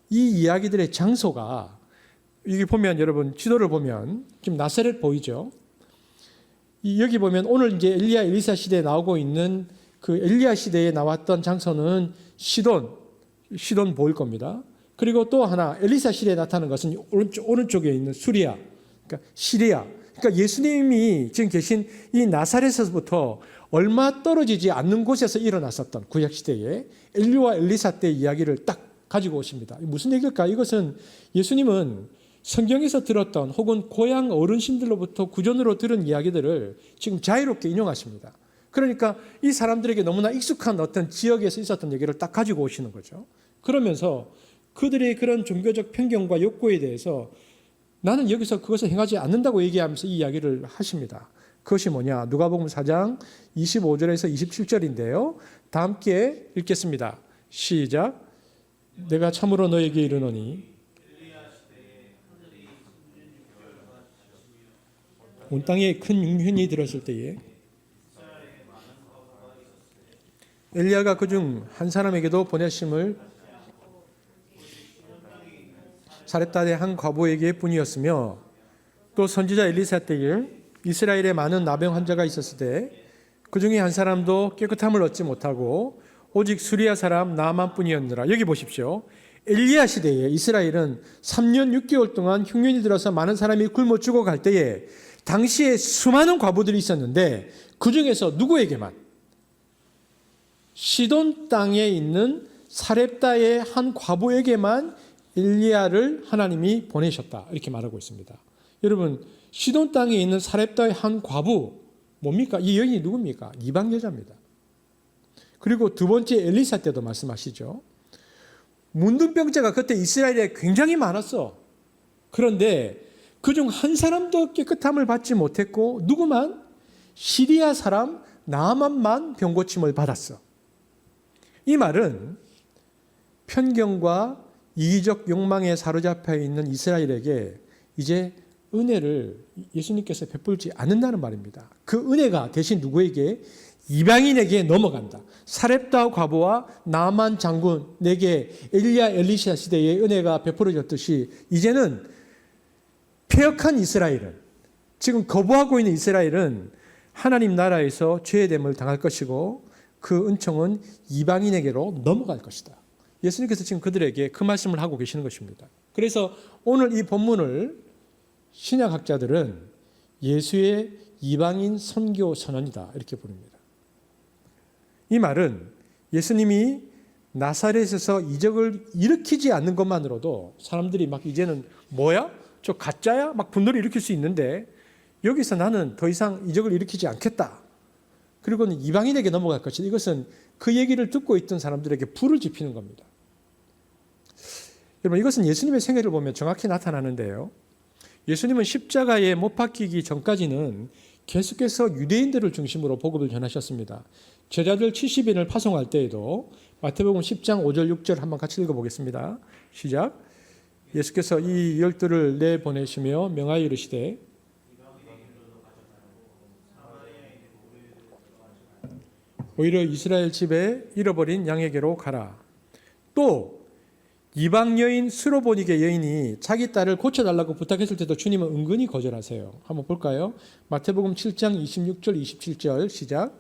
이 이야기들의 장소가, 여기 보면 여러분 지도를 보면 지금 나사렛 보이죠? 여기 보면 오늘 이제 엘리야 엘리사 시대에 나오고 있는 그 엘리야 시대에 나왔던 장소는 시돈 보일 겁니다. 그리고 또 하나 엘리사 시대에 나타나는 것은 오른쪽에 있는 수리아, 그러니까 시리아. 그러니까 예수님이 지금 계신 이 나사렛에서부터 얼마 떨어지지 않는 곳에서 일어났었던 구약 시대에 엘리와 엘리사 때 이야기를 딱 가지고 오십니다. 무슨 얘기일까? 이것은 예수님은 성경에서 들었던 혹은 고향 어르신들로부터 구전으로 들은 이야기들을 지금 자유롭게 인용하십니다. 그러니까 이 사람들에게 너무나 익숙한 어떤 지역에서 있었던 얘기를 딱 가지고 오시는 거죠. 그러면서 그들의 그런 종교적 편견과 욕구에 대해서 나는 여기서 그것을 행하지 않는다고 얘기하면서 이 이야기를 하십니다. 그것이 뭐냐? 누가복음 4장 25절에서 27절인데요. 다 함께 읽겠습니다. 시작. 내가 참으로 너에게 이르노니 온 땅에 큰 흉년이 들었을 때에 엘리야가 그중 한 사람에게도 보내심을 사렙다의 한 과부에게 뿐이었으며 또 선지자 엘리사 때에 이스라엘에 많은 나병 환자가 있었을 때 그중에 한 사람도 깨끗함을 얻지 못하고 오직 수리아 사람 나만 뿐이었느라. 여기 보십시오. 엘리야 시대에 이스라엘은 3년 6개월 동안 흉년이 들어서 많은 사람이 굶어 죽어갈 때에 당시에 수많은 과부들이 있었는데 그중에서 누구에게만? 시돈 땅에 있는 사렙다의 한 과부에게만 엘리야를 하나님이 보내셨다. 이렇게 말하고 있습니다. 여러분, 시돈 땅에 있는 사렙다의 한 과부 뭡니까? 이 여인이 누굽니까? 이방 여자입니다. 그리고 두 번째 엘리사 때도 말씀하시죠. 문둥병자가 그때 이스라엘에 굉장히 많았어. 그런데 그중 한 사람도 깨끗함을 받지 못했고 누구만? 시리아 사람 나만만 병고침을 받았어. 이 말은 편견과 이기적 욕망에 사로잡혀 있는 이스라엘에게 이제 은혜를 예수님께서 베풀지 않는다는 말입니다. 그 은혜가 대신 누구에게? 이방인에게 넘어간다. 사렙다 과부와 나만 장군에게 엘리야 엘리사 시대의 은혜가 베풀어졌듯이 이제는 폐역한 이스라엘은, 지금 거부하고 있는 이스라엘은 하나님 나라에서 죄됨을 당할 것이고 그 은총은 이방인에게로 넘어갈 것이다. 예수님께서 지금 그들에게 그 말씀을 하고 계시는 것입니다. 그래서 오늘 이 본문을 신약학자들은 예수의 이방인 선교 선언이다 이렇게 부릅니다. 이 말은 예수님이 나사렛에서 이적을 일으키지 않는 것만으로도 사람들이 막 이제는 뭐야? 저 가짜야? 막 분노를 일으킬 수 있는데 여기서 나는 더 이상 이적을 일으키지 않겠다. 그리고는 이방인에게 넘어갈 것이다. 이것은 그 얘기를 듣고 있던 사람들에게 불을 지피는 겁니다. 여러분, 이것은 예수님의 생애를 보면 정확히 나타나는데요. 예수님은 십자가에 못 박히기 전까지는 계속해서 유대인들을 중심으로 복음을 전하셨습니다. 제자들 70인을 파송할 때에도 마태복음 10장 5절 6절 한번 같이 읽어보겠습니다. 시작. 예수께서 이 12를 내보내시며 명하여 이르시되 오히려 이스라엘 집에 잃어버린 양에게로 가라. 또 이방 여인 스로보니게 여인이 자기 딸을 고쳐달라고 부탁했을 때도 주님은 은근히 거절하세요. 한번 볼까요? 마태복음 7장 26절 27절 시작.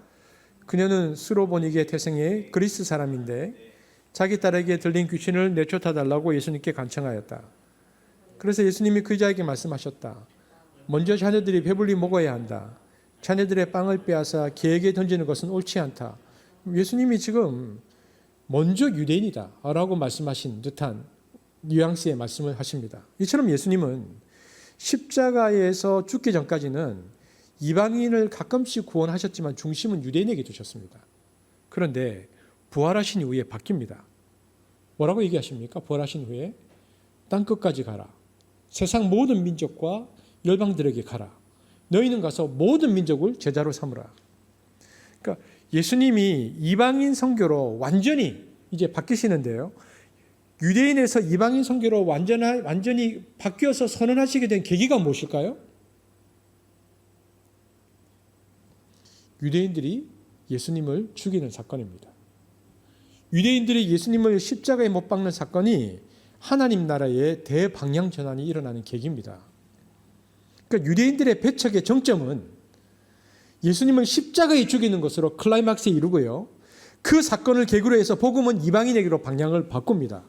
그녀는 스로보니게 태생의 그리스 사람인데 자기 딸에게 들린 귀신을 내쫓아달라고 예수님께 간청하였다. 그래서 예수님이 그 여자에게 말씀하셨다. 먼저 자녀들이 배불리 먹어야 한다. 자녀들의 빵을 빼앗아 개에게 던지는 것은 옳지 않다. 예수님이 지금 먼저 유대인이다 라고 말씀하신 듯한 뉘앙스의 말씀을 하십니다. 이처럼 예수님은 십자가에서 죽기 전까지는 이방인을 가끔씩 구원하셨지만 중심은 유대인에게 두셨습니다. 그런데 부활하신 이후에 바뀝니다. 뭐라고 얘기하십니까? 부활하신 후에 땅끝까지 가라. 세상 모든 민족과 열방들에게 가라. 너희는 가서 모든 민족을 제자로 삼으라. 그러니까 예수님이 이방인 선교로 완전히 이제 바뀌시는데요. 유대인에서 이방인 선교로 완전히 바뀌어서 선언하시게 된 계기가 무엇일까요? 유대인들이 예수님을 죽이는 사건입니다. 유대인들이 예수님을 십자가에 못 박는 사건이 하나님 나라의 대방향 전환이 일어나는 계기입니다. 그러니까 유대인들의 배척의 정점은 예수님을 십자가에 죽이는 것으로 클라이막스에 이르고요. 그 사건을 계기로 해서 복음은 이방인에게로 방향을 바꿉니다.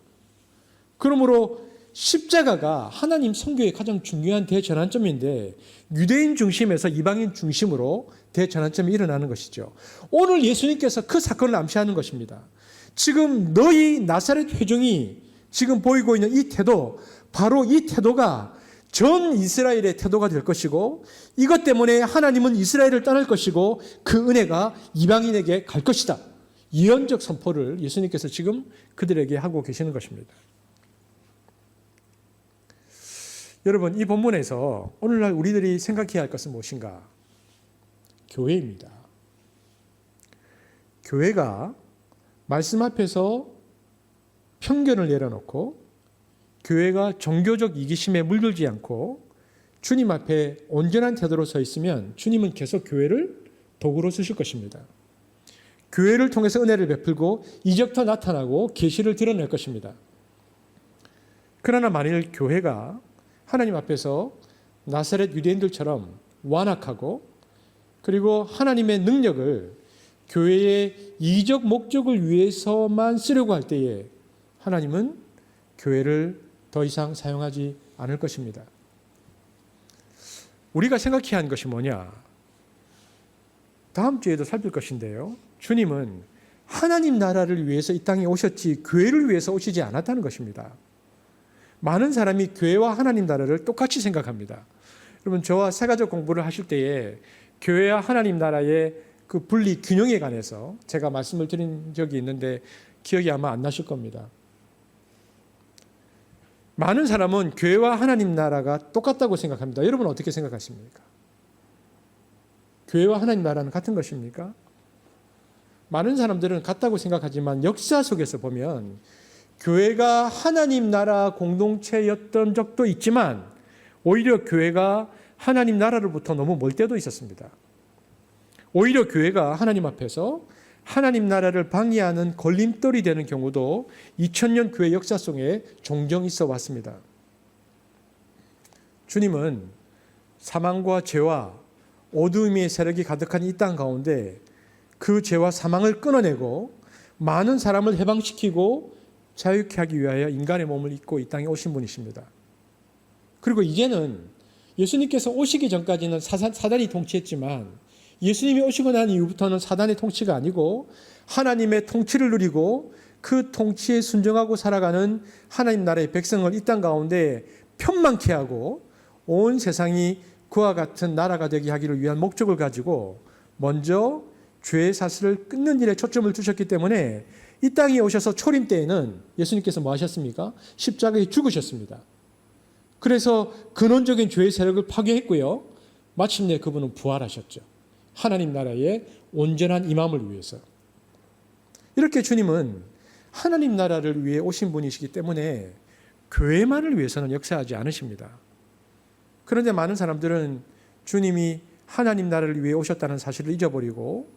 그러므로 십자가가 하나님 선교의 가장 중요한 대전환점인데 유대인 중심에서 이방인 중심으로 대전환점이 일어나는 것이죠. 오늘 예수님께서 그 사건을 암시하는 것입니다. 지금 너희 나사렛 회중이 지금 보이고 있는 이 태도, 바로 이 태도가 전 이스라엘의 태도가 될 것이고 이것 때문에 하나님은 이스라엘을 떠날 것이고 그 은혜가 이방인에게 갈 것이다. 예언적 선포를 예수님께서 지금 그들에게 하고 계시는 것입니다. 여러분, 이 본문에서 오늘날 우리들이 생각해야 할 것은 무엇인가? 교회입니다. 교회가 말씀 앞에서 편견을 내려놓고 교회가 종교적 이기심에 물들지 않고 주님 앞에 온전한 태도로 서 있으면 주님은 계속 교회를 도구로 쓰실 것입니다. 교회를 통해서 은혜를 베풀고 이적도 나타나고 계시를 드러낼 것입니다. 그러나 만일 교회가 하나님 앞에서 나사렛 유대인들처럼 완악하고 그리고 하나님의 능력을 교회의 이적 목적을 위해서만 쓰려고 할 때에 하나님은 교회를 더 이상 사용하지 않을 것입니다. 우리가 생각해야 하는 것이 뭐냐? 다음 주에도 살필 것인데요. 주님은 하나님 나라를 위해서 이 땅에 오셨지 교회를 위해서 오시지 않았다는 것입니다. 많은 사람이 교회와 하나님 나라를 똑같이 생각합니다. 여러분, 저와 세가족 공부를 하실 때에 교회와 하나님 나라의 그 분리 균형에 관해서 제가 말씀을 드린 적이 있는데 기억이 아마 안 나실 겁니다. 많은 사람은 교회와 하나님 나라가 똑같다고 생각합니다. 여러분 어떻게 생각하십니까? 교회와 하나님 나라는 같은 것입니까? 많은 사람들은 같다고 생각하지만 역사 속에서 보면 교회가 하나님 나라 공동체였던 적도 있지만 오히려 교회가 하나님 나라로부터 너무 멀 때도 있었습니다. 오히려 교회가 하나님 앞에서 하나님 나라를 방해하는 걸림돌이 되는 경우도 2000년 교회 역사 속에 종종 있어 왔습니다. 주님은 사망과 죄와 어두움의 세력이 가득한 이 땅 가운데 그 죄와 사망을 끊어내고 많은 사람을 해방시키고 자유케 하기 위하여 인간의 몸을 입고 이 땅에 오신 분이십니다. 그리고 이제는 예수님께서 오시기 전까지는 사단이 통치했지만 예수님이 오시고 난 이후부터는 사단의 통치가 아니고 하나님의 통치를 누리고 그 통치에 순종하고 살아가는 하나님 나라의 백성을 이 땅 가운데 편만케 하고 온 세상이 그와 같은 나라가 되게 하기를 위한 목적을 가지고 먼저 죄의 사슬을 끊는 일에 초점을 두셨기 때문에 이 땅에 오셔서 초림 때에는 예수님께서 뭐 하셨습니까? 십자가에 죽으셨습니다. 그래서 근원적인 죄의 세력을 파괴했고요. 마침내 그분은 부활하셨죠. 하나님 나라의 온전한 임함을 위해서. 이렇게 주님은 하나님 나라를 위해 오신 분이시기 때문에 교회만을 위해서는 역사하지 않으십니다. 그런데 많은 사람들은 주님이 하나님 나라를 위해 오셨다는 사실을 잊어버리고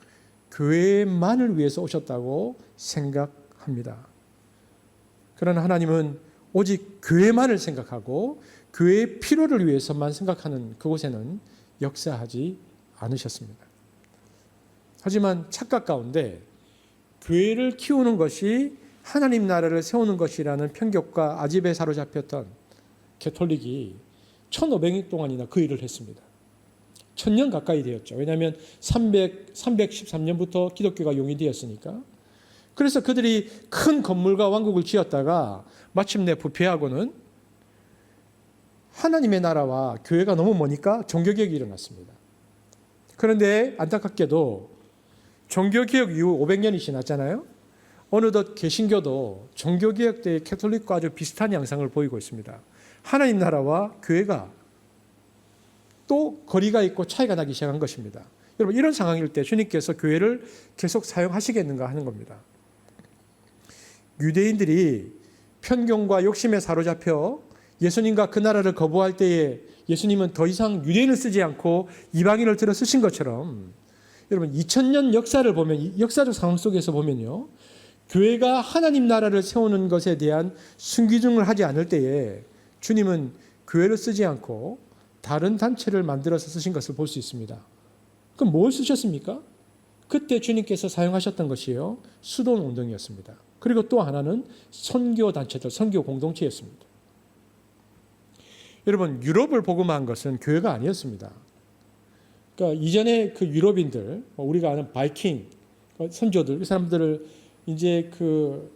교회만을 위해서 오셨다고 생각합니다. 그러나 하나님은 오직 교회만을 생각하고 교회의 필요를 위해서만 생각하는 그곳에는 역사하지 않으셨습니다. 하지만 착각 가운데 교회를 키우는 것이 하나님 나라를 세우는 것이라는 편견과 아집에 사로잡혔던 개톨릭이 1500년 동안이나 그 일을 했습니다. 1000년 가까이 되었죠. 왜냐하면 313년부터 기독교가 용인되었으니까. 그래서 그들이 큰 건물과 왕국을 지었다가 마침내 부패하고는 하나님의 나라와 교회가 너무 머니까 종교개혁이 일어났습니다. 그런데 안타깝게도 종교개혁 이후 500년이 지났잖아요. 어느덧 개신교도 종교개혁 때의 캐톨릭과 아주 비슷한 양상을 보이고 있습니다. 하나님 나라와 교회가 또 거리가 있고 차이가 나기 시작한 것입니다. 여러분, 이런 상황일 때 주님께서 교회를 계속 사용하시겠는가 하는 겁니다. 유대인들이 편견과 욕심에 사로잡혀 예수님과 그 나라를 거부할 때에 예수님은 더 이상 유대인을 쓰지 않고 이방인을 들어 쓰신 것처럼 여러분 2000년 역사를 보면 역사적 상황 속에서 보면요. 교회가 하나님 나라를 세우는 것에 대한 순기중을 하지 않을 때에 주님은 교회를 쓰지 않고 다른 단체를 만들어서 쓰신 것을 볼 수 있습니다. 그럼 뭘 쓰셨습니까? 그때 주님께서 사용하셨던 것이요. 수도원 운동이었습니다. 그리고 또 하나는 선교 단체들, 선교 공동체였습니다. 여러분 유럽을 복음화한 것은 교회가 아니었습니다. 그러니까 이전에 그 유럽인들, 우리가 아는 바이킹 선조들, 이 사람들을 이제 그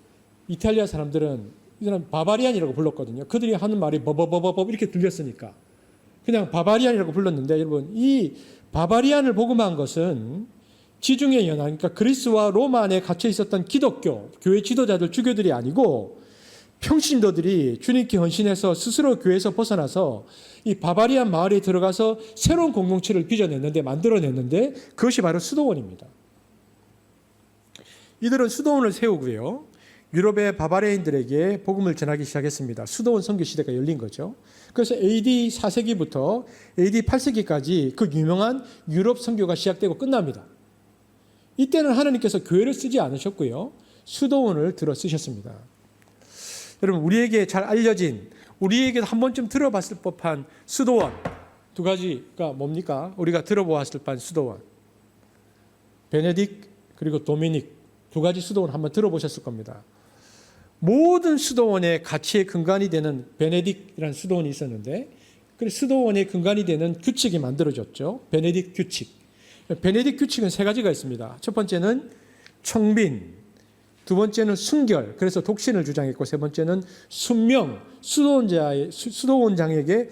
이탈리아 사람들은 이 사람 바바리안이라고 불렀거든요. 그들이 하는 말이 버버버버버 이렇게 들렸으니까 그냥 바바리안이라고 불렀는데 여러분 이 바바리안을 복음화한 것은 지중해 연안, 그러니까 그리스와 로마 안에 갇혀 있었던 기독교, 교회 지도자들, 주교들이 아니고 평신도들이 주님께 헌신해서 스스로 교회에서 벗어나서 이 바바리안 마을에 들어가서 새로운 공동체를 빚어냈는데, 만들어냈는데 그것이 바로 수도원입니다. 이들은 수도원을 세우고요. 유럽의 바바리아인들에게 복음을 전하기 시작했습니다. 수도원 선교 시대가 열린 거죠. 그래서 AD 4세기부터 AD 8세기까지 그 유명한 유럽 선교가 시작되고 끝납니다. 이때는 하나님께서 교회를 쓰지 않으셨고요. 수도원을 들어 쓰셨습니다. 여러분 우리에게 잘 알려진, 우리에게 한 번쯤 들어봤을 법한 수도원 두 가지가 뭡니까? 우리가 들어보았을 법한 수도원, 베네딕 그리고 도미닉 두 가지 수도원 한번 들어보셨을 겁니다. 모든 수도원의 가치의 근간이 되는 베네딕이라는 수도원이 있었는데 그 수도원의 근간이 되는 규칙이 만들어졌죠. 베네딕 규칙. 베네딕 규칙은 세 가지가 있습니다. 첫 번째는 청빈, 두 번째는 순결, 그래서 독신을 주장했고, 세 번째는 순명, 수도원장에게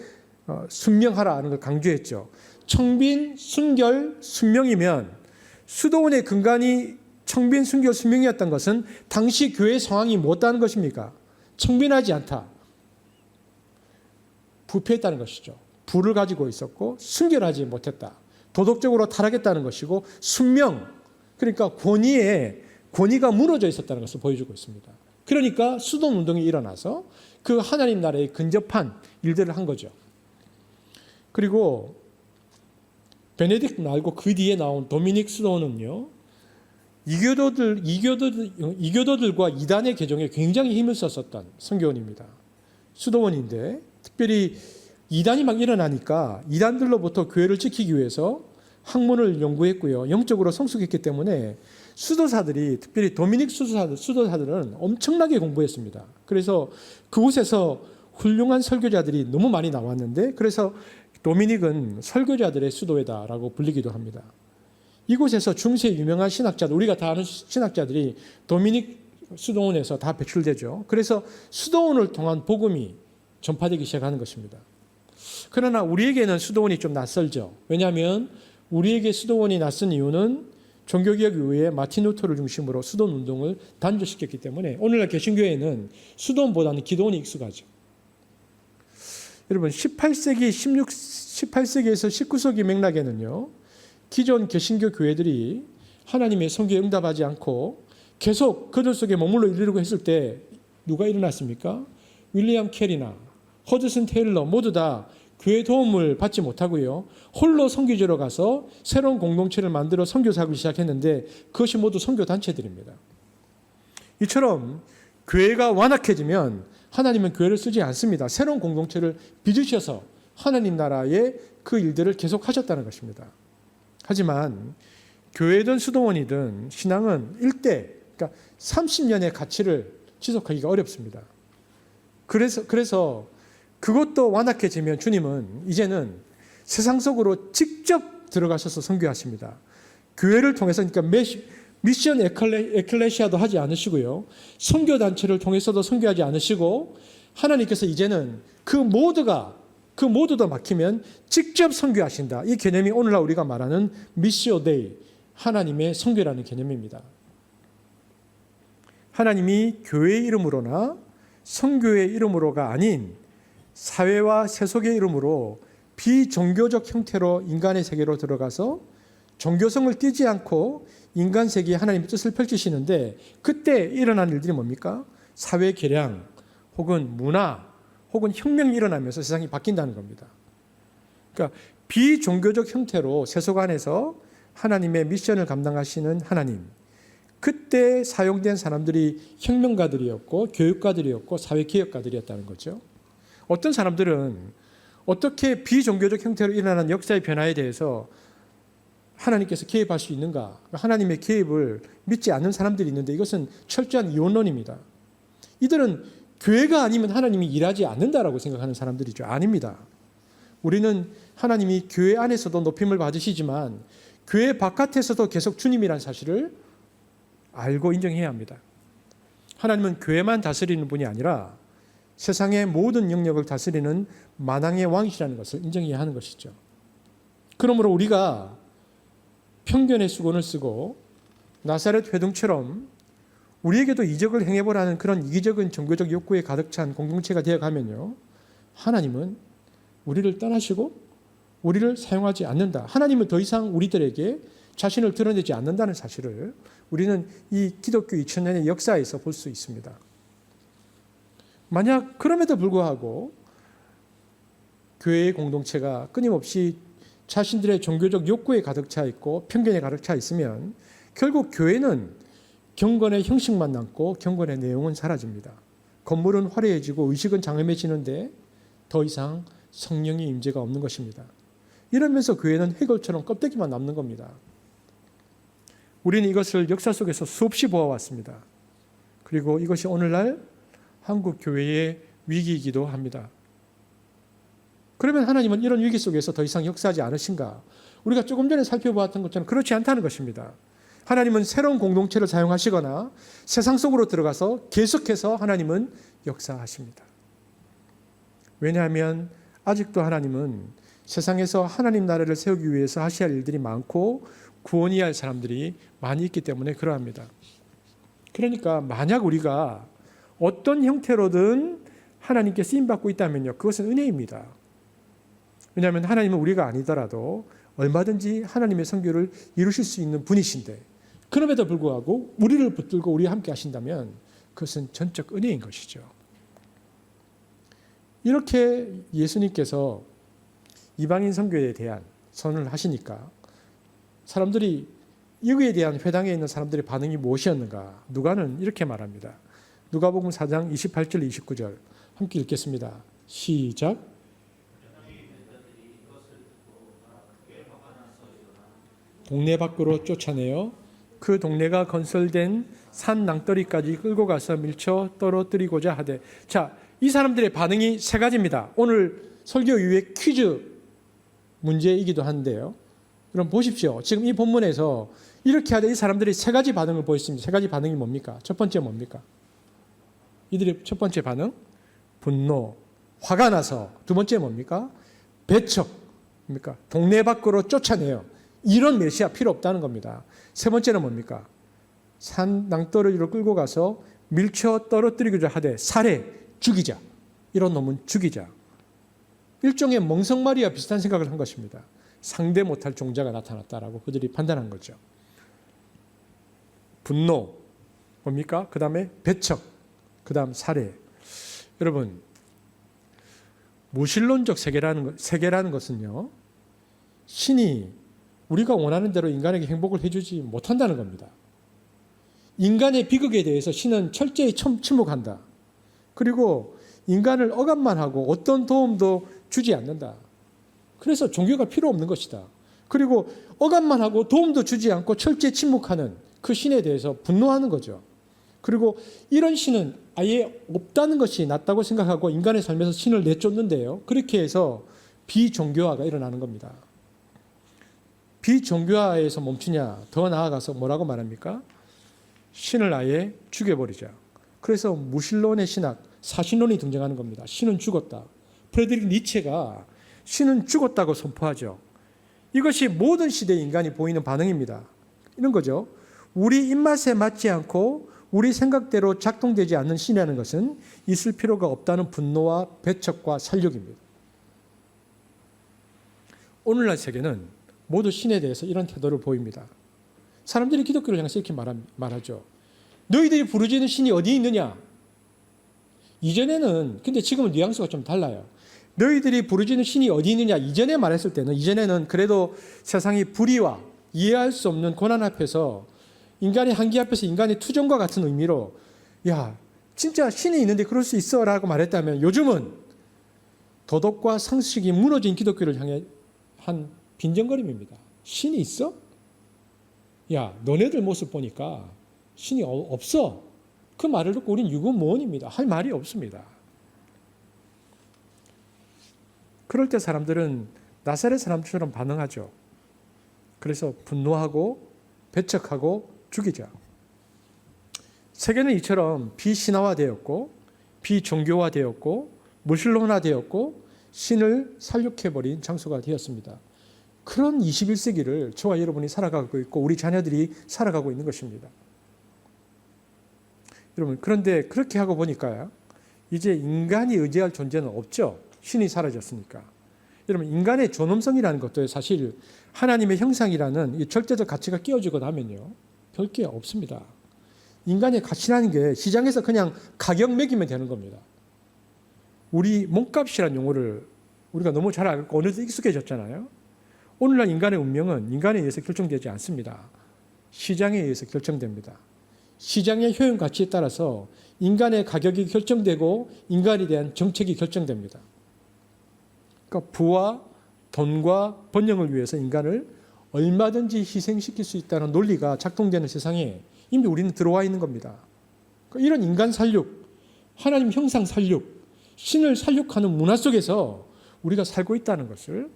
순명하라 하는 걸 강조했죠. 청빈, 순결, 순명이면 수도원의 근간이 청빈, 순결, 순명이었던 것은 당시 교회 상황이 무엇다는 것입니까? 청빈하지 않다. 부패했다는 것이죠. 부를 가지고 있었고 순결하지 못했다. 도덕적으로 타락했다는 것이고, 순명, 그러니까 권위가 무너져 있었다는 것을 보여주고 있습니다. 그러니까 수도원 운동이 일어나서 그 하나님 나라에 근접한 일들을 한 거죠. 그리고 베네딕 말고 그 뒤에 나온 도미닉 수도원은요, 이교도들과 이단의 개종에 굉장히 힘을 썼었던 선교원입니다. 수도원인데 특별히 이단이 막 일어나니까 이단들로부터 교회를 지키기 위해서 학문을 연구했고요. 영적으로 성숙했기 때문에 수도사들이, 특별히 도미닉 수도사들은 엄청나게 공부했습니다. 그래서 그곳에서 훌륭한 설교자들이 너무 많이 나왔는데, 그래서 도미닉은 설교자들의 수도회다라고 불리기도 합니다. 이곳에서 중세 유명한 신학자들, 우리가 다 아는 신학자들이 도미닉 수도원에서 다 배출되죠. 그래서 수도원을 통한 복음이 전파되기 시작하는 것입니다. 그러나 우리에게는 수도원이 좀 낯설죠. 왜냐하면 우리에게 수도원이 낯선 이유는 종교개혁 이후에 마틴 루터를 중심으로 수도원 운동을 단조시켰기 때문에 오늘날 개신교회는 수도원보다는 기도원이 익숙하죠. 여러분 18세기에서 19세기 맥락에는요, 기존 개신교 교회들이 하나님의 선교에 응답하지 않고 계속 그들 속에 머물러 이르려고 했을 때 누가 일어났습니까? 윌리엄 캐리나 허드슨 테일러 모두 다 교회 도움을 받지 못하고요, 홀로 선교지로 가서 새로운 공동체를 만들어 선교 사역을 시작했는데 그것이 모두 선교 단체들입니다. 이처럼 교회가 완악해지면 하나님은 교회를 쓰지 않습니다. 새로운 공동체를 빚으셔서 하나님 나라의 그 일들을 계속하셨다는 것입니다. 하지만 교회든 수도원이든 신앙은 일대, 그러니까 30년의 가치를 지속하기가 어렵습니다. 그래서 그것도 완악해지면 주님은 이제는 세상 속으로 직접 들어가셔서 선교하십니다. 교회를 통해서, 그러니까 미션 에클레시아도 하지 않으시고요, 선교단체를 통해서도 선교하지 않으시고, 하나님께서 이제는 그 모두도 막히면 직접 선교하신다. 이 개념이 오늘날 우리가 말하는 미시오 데이, 하나님의 선교라는 개념입니다. 하나님이 교회의 이름으로나 선교의 이름으로가 아닌 사회와 세속의 이름으로 비종교적 형태로 인간의 세계로 들어가서 종교성을 띠지 않고 인간 세계에 하나님의 뜻을 펼치시는데, 그때 일어난 일들이 뭡니까? 사회 개량 혹은 문화 혹은 혁명이 일어나면서 세상이 바뀐다는 겁니다. 그러니까 비종교적 형태로 세속안에서 하나님의 미션을 감당하시는 하나님, 그때 사용된 사람들이 혁명가들이었고 교육가들이었고 사회개혁가들이었다는 거죠. 어떤 사람들은 어떻게 비종교적 형태로 일어나는 역사의 변화에 대해서 하나님께서 개입할 수 있는가? 하나님의 개입을 믿지 않는 사람들이 있는데 이것은 철저한 이원론입니다. 이들은 교회가 아니면 하나님이 일하지 않는다라고 생각하는 사람들이죠. 아닙니다. 우리는 하나님이 교회 안에서도 높임을 받으시지만 교회 바깥에서도 계속 주님이라는 사실을 알고 인정해야 합니다. 하나님은 교회만 다스리는 분이 아니라 세상의 모든 영역을 다스리는 만왕의 왕이시라는 것을 인정해야 하는 것이죠. 그러므로 우리가 편견의 수건을 쓰고 나사렛 회둥처럼 우리에게도 이적을 행해보라는 그런 이기적인 종교적 욕구에 가득 찬 공동체가 되어가면요, 하나님은 우리를 떠나시고 우리를 사용하지 않는다. 하나님은 더 이상 우리들에게 자신을 드러내지 않는다는 사실을 우리는 이 기독교 2000년의 역사에서 볼 수 있습니다. 만약 그럼에도 불구하고 교회의 공동체가 끊임없이 자신들의 종교적 욕구에 가득 차 있고 편견에 가득 차 있으면 결국 교회는 경건의 형식만 남고 경건의 내용은 사라집니다. 건물은 화려해지고 의식은 장엄해지는데 더 이상 성령의 임재가 없는 것입니다. 이러면서 교회는 해골처럼 껍데기만 남는 겁니다. 우리는 이것을 역사 속에서 수없이 보아왔습니다. 그리고 이것이 오늘날 한국 교회의 위기이기도 합니다. 그러면 하나님은 이런 위기 속에서 더 이상 역사하지 않으신가? 우리가 조금 전에 살펴보았던 것처럼 그렇지 않다는 것입니다. 하나님은 새로운 공동체를 사용하시거나 세상 속으로 들어가서 계속해서 하나님은 역사하십니다. 왜냐하면 아직도 하나님은 세상에서 하나님 나라를 세우기 위해서 하셔야 할 일들이 많고 구원해야 할 사람들이 많이 있기 때문에 그러합니다. 그러니까 만약 우리가 어떤 형태로든 하나님께 쓰임받고 있다면요, 그것은 은혜입니다. 왜냐하면 하나님은 우리가 아니더라도 얼마든지 하나님의 선교를 이루실 수 있는 분이신데 그럼에도 불구하고 우리를 붙들고 우리와 함께 하신다면 그것은 전적 은혜인 것이죠. 이렇게 예수님께서 이방인 선교에 대한 선언을 하시니까 사람들이 여기에 대한 회당에 있는 사람들의 반응이 무엇이었는가? 누가는 이렇게 말합니다. 누가복음 4장 28절 29절 함께 읽겠습니다. 시작. 동네 밖으로 쫓아내어 그 동네가 건설된 산 낭떠리까지 끌고 가서 밀쳐 떨어뜨리고자 하되. 자, 이 사람들의 반응이 세 가지입니다. 오늘 설교 이후에 퀴즈 문제이기도 한데요. 그럼 보십시오. 지금 이 본문에서 이렇게 하되 이 사람들이 세 가지 반응을 보였습니다. 세 가지 반응이 뭡니까? 첫 번째 뭡니까? 이들의 첫 번째 반응? 분노, 화가 나서. 두 번째 뭡니까? 배척. 뭡니까? 동네 밖으로 쫓아내요. 이런 메시아 필요 없다는 겁니다. 세 번째는 뭡니까? 산 낭떠러지로 끌고 가서 밀쳐 떨어뜨리고자 하되 살해, 죽이자. 이런 놈은 죽이자. 일종의 멍석마리와 비슷한 생각을 한 것입니다. 상대 못할 종자가 나타났다라고 그들이 판단한 거죠. 분노, 뭡니까? 그 다음에 배척, 그 다음 살해. 여러분, 무신론적 세계라는 것은요, 신이 우리가 원하는 대로 인간에게 행복을 해주지 못한다는 겁니다. 인간의 비극에 대해서 신은 철저히 침묵한다. 그리고 인간을 억압만 하고 어떤 도움도 주지 않는다. 그래서 종교가 필요 없는 것이다. 그리고 억압만 하고 도움도 주지 않고 철저히 침묵하는 그 신에 대해서 분노하는 거죠. 그리고 이런 신은 아예 없다는 것이 낫다고 생각하고 인간의 삶에서 신을 내쫓는데요. 그렇게 해서 비종교화가 일어나는 겁니다. 비종교화에서 멈추냐, 더 나아가서 뭐라고 말합니까? 신을 아예 죽여버리자. 그래서 무신론의 신학, 사신론이 등장하는 겁니다. 신은 죽었다. 프레드리크 니체가 신은 죽었다고 선포하죠. 이것이 모든 시대의 인간이 보이는 반응입니다. 이런 거죠. 우리 입맛에 맞지 않고 우리 생각대로 작동되지 않는 신이라는 것은 있을 필요가 없다는 분노와 배척과 살육입니다. 오늘날 세계는 모두 신에 대해서 이런 태도를 보입니다. 사람들이 기독교를 향해서 이렇게 말하죠. 너희들이 부르짖는 신이 어디 있느냐? 이전에는, 근데 지금은 뉘앙스가 좀 달라요. 너희들이 부르짖는 신이 어디 있느냐 이전에 말했을 때는, 이전에는 그래도 세상이 불의와 이해할 수 없는 고난 앞에서, 인간의 한계 앞에서 인간의 투정과 같은 의미로 야 진짜 신이 있는데 그럴 수 있어 라고 말했다면, 요즘은 도덕과 상식이 무너진 기독교를 향해 한 빈정거림입니다. 신이 있어? 야 너네들 모습 보니까 신이 없어. 그 말을 듣고 우린 유구무원입니다. 할 말이 없습니다. 그럴 때 사람들은 나사렛 사람처럼 반응하죠. 그래서 분노하고 배척하고 죽이죠. 세계는 이처럼 비신화화되었고 비종교화되었고 무신론화되었고 신을 살육해버린 장소가 되었습니다. 그런 21세기를 저와 여러분이 살아가고 있고 우리 자녀들이 살아가고 있는 것입니다. 여러분, 그런데 그렇게 하고 보니까 이제 인간이 의지할 존재는 없죠. 신이 사라졌으니까. 여러분, 인간의 존엄성이라는 것도 사실 하나님의 형상이라는 이 절대적 가치가 끼워지고 나면요, 별게 없습니다. 인간의 가치라는 게 시장에서 그냥 가격 매기면 되는 겁니다. 우리 몸값이라는 용어를 우리가 너무 잘 알고 어느새 익숙해졌잖아요. 오늘날 인간의 운명은 인간에 의해서 결정되지 않습니다. 시장에 의해서 결정됩니다. 시장의 효용 가치에 따라서 인간의 가격이 결정되고 인간에 대한 정책이 결정됩니다. 그러니까 부와 돈과 번영을 위해서 인간을 얼마든지 희생시킬 수 있다는 논리가 작동되는 세상에 이미 우리는 들어와 있는 겁니다. 그러니까 이런 인간 살육, 하나님 형상 살육, 신을 살육하는 문화 속에서 우리가 살고 있다는 것을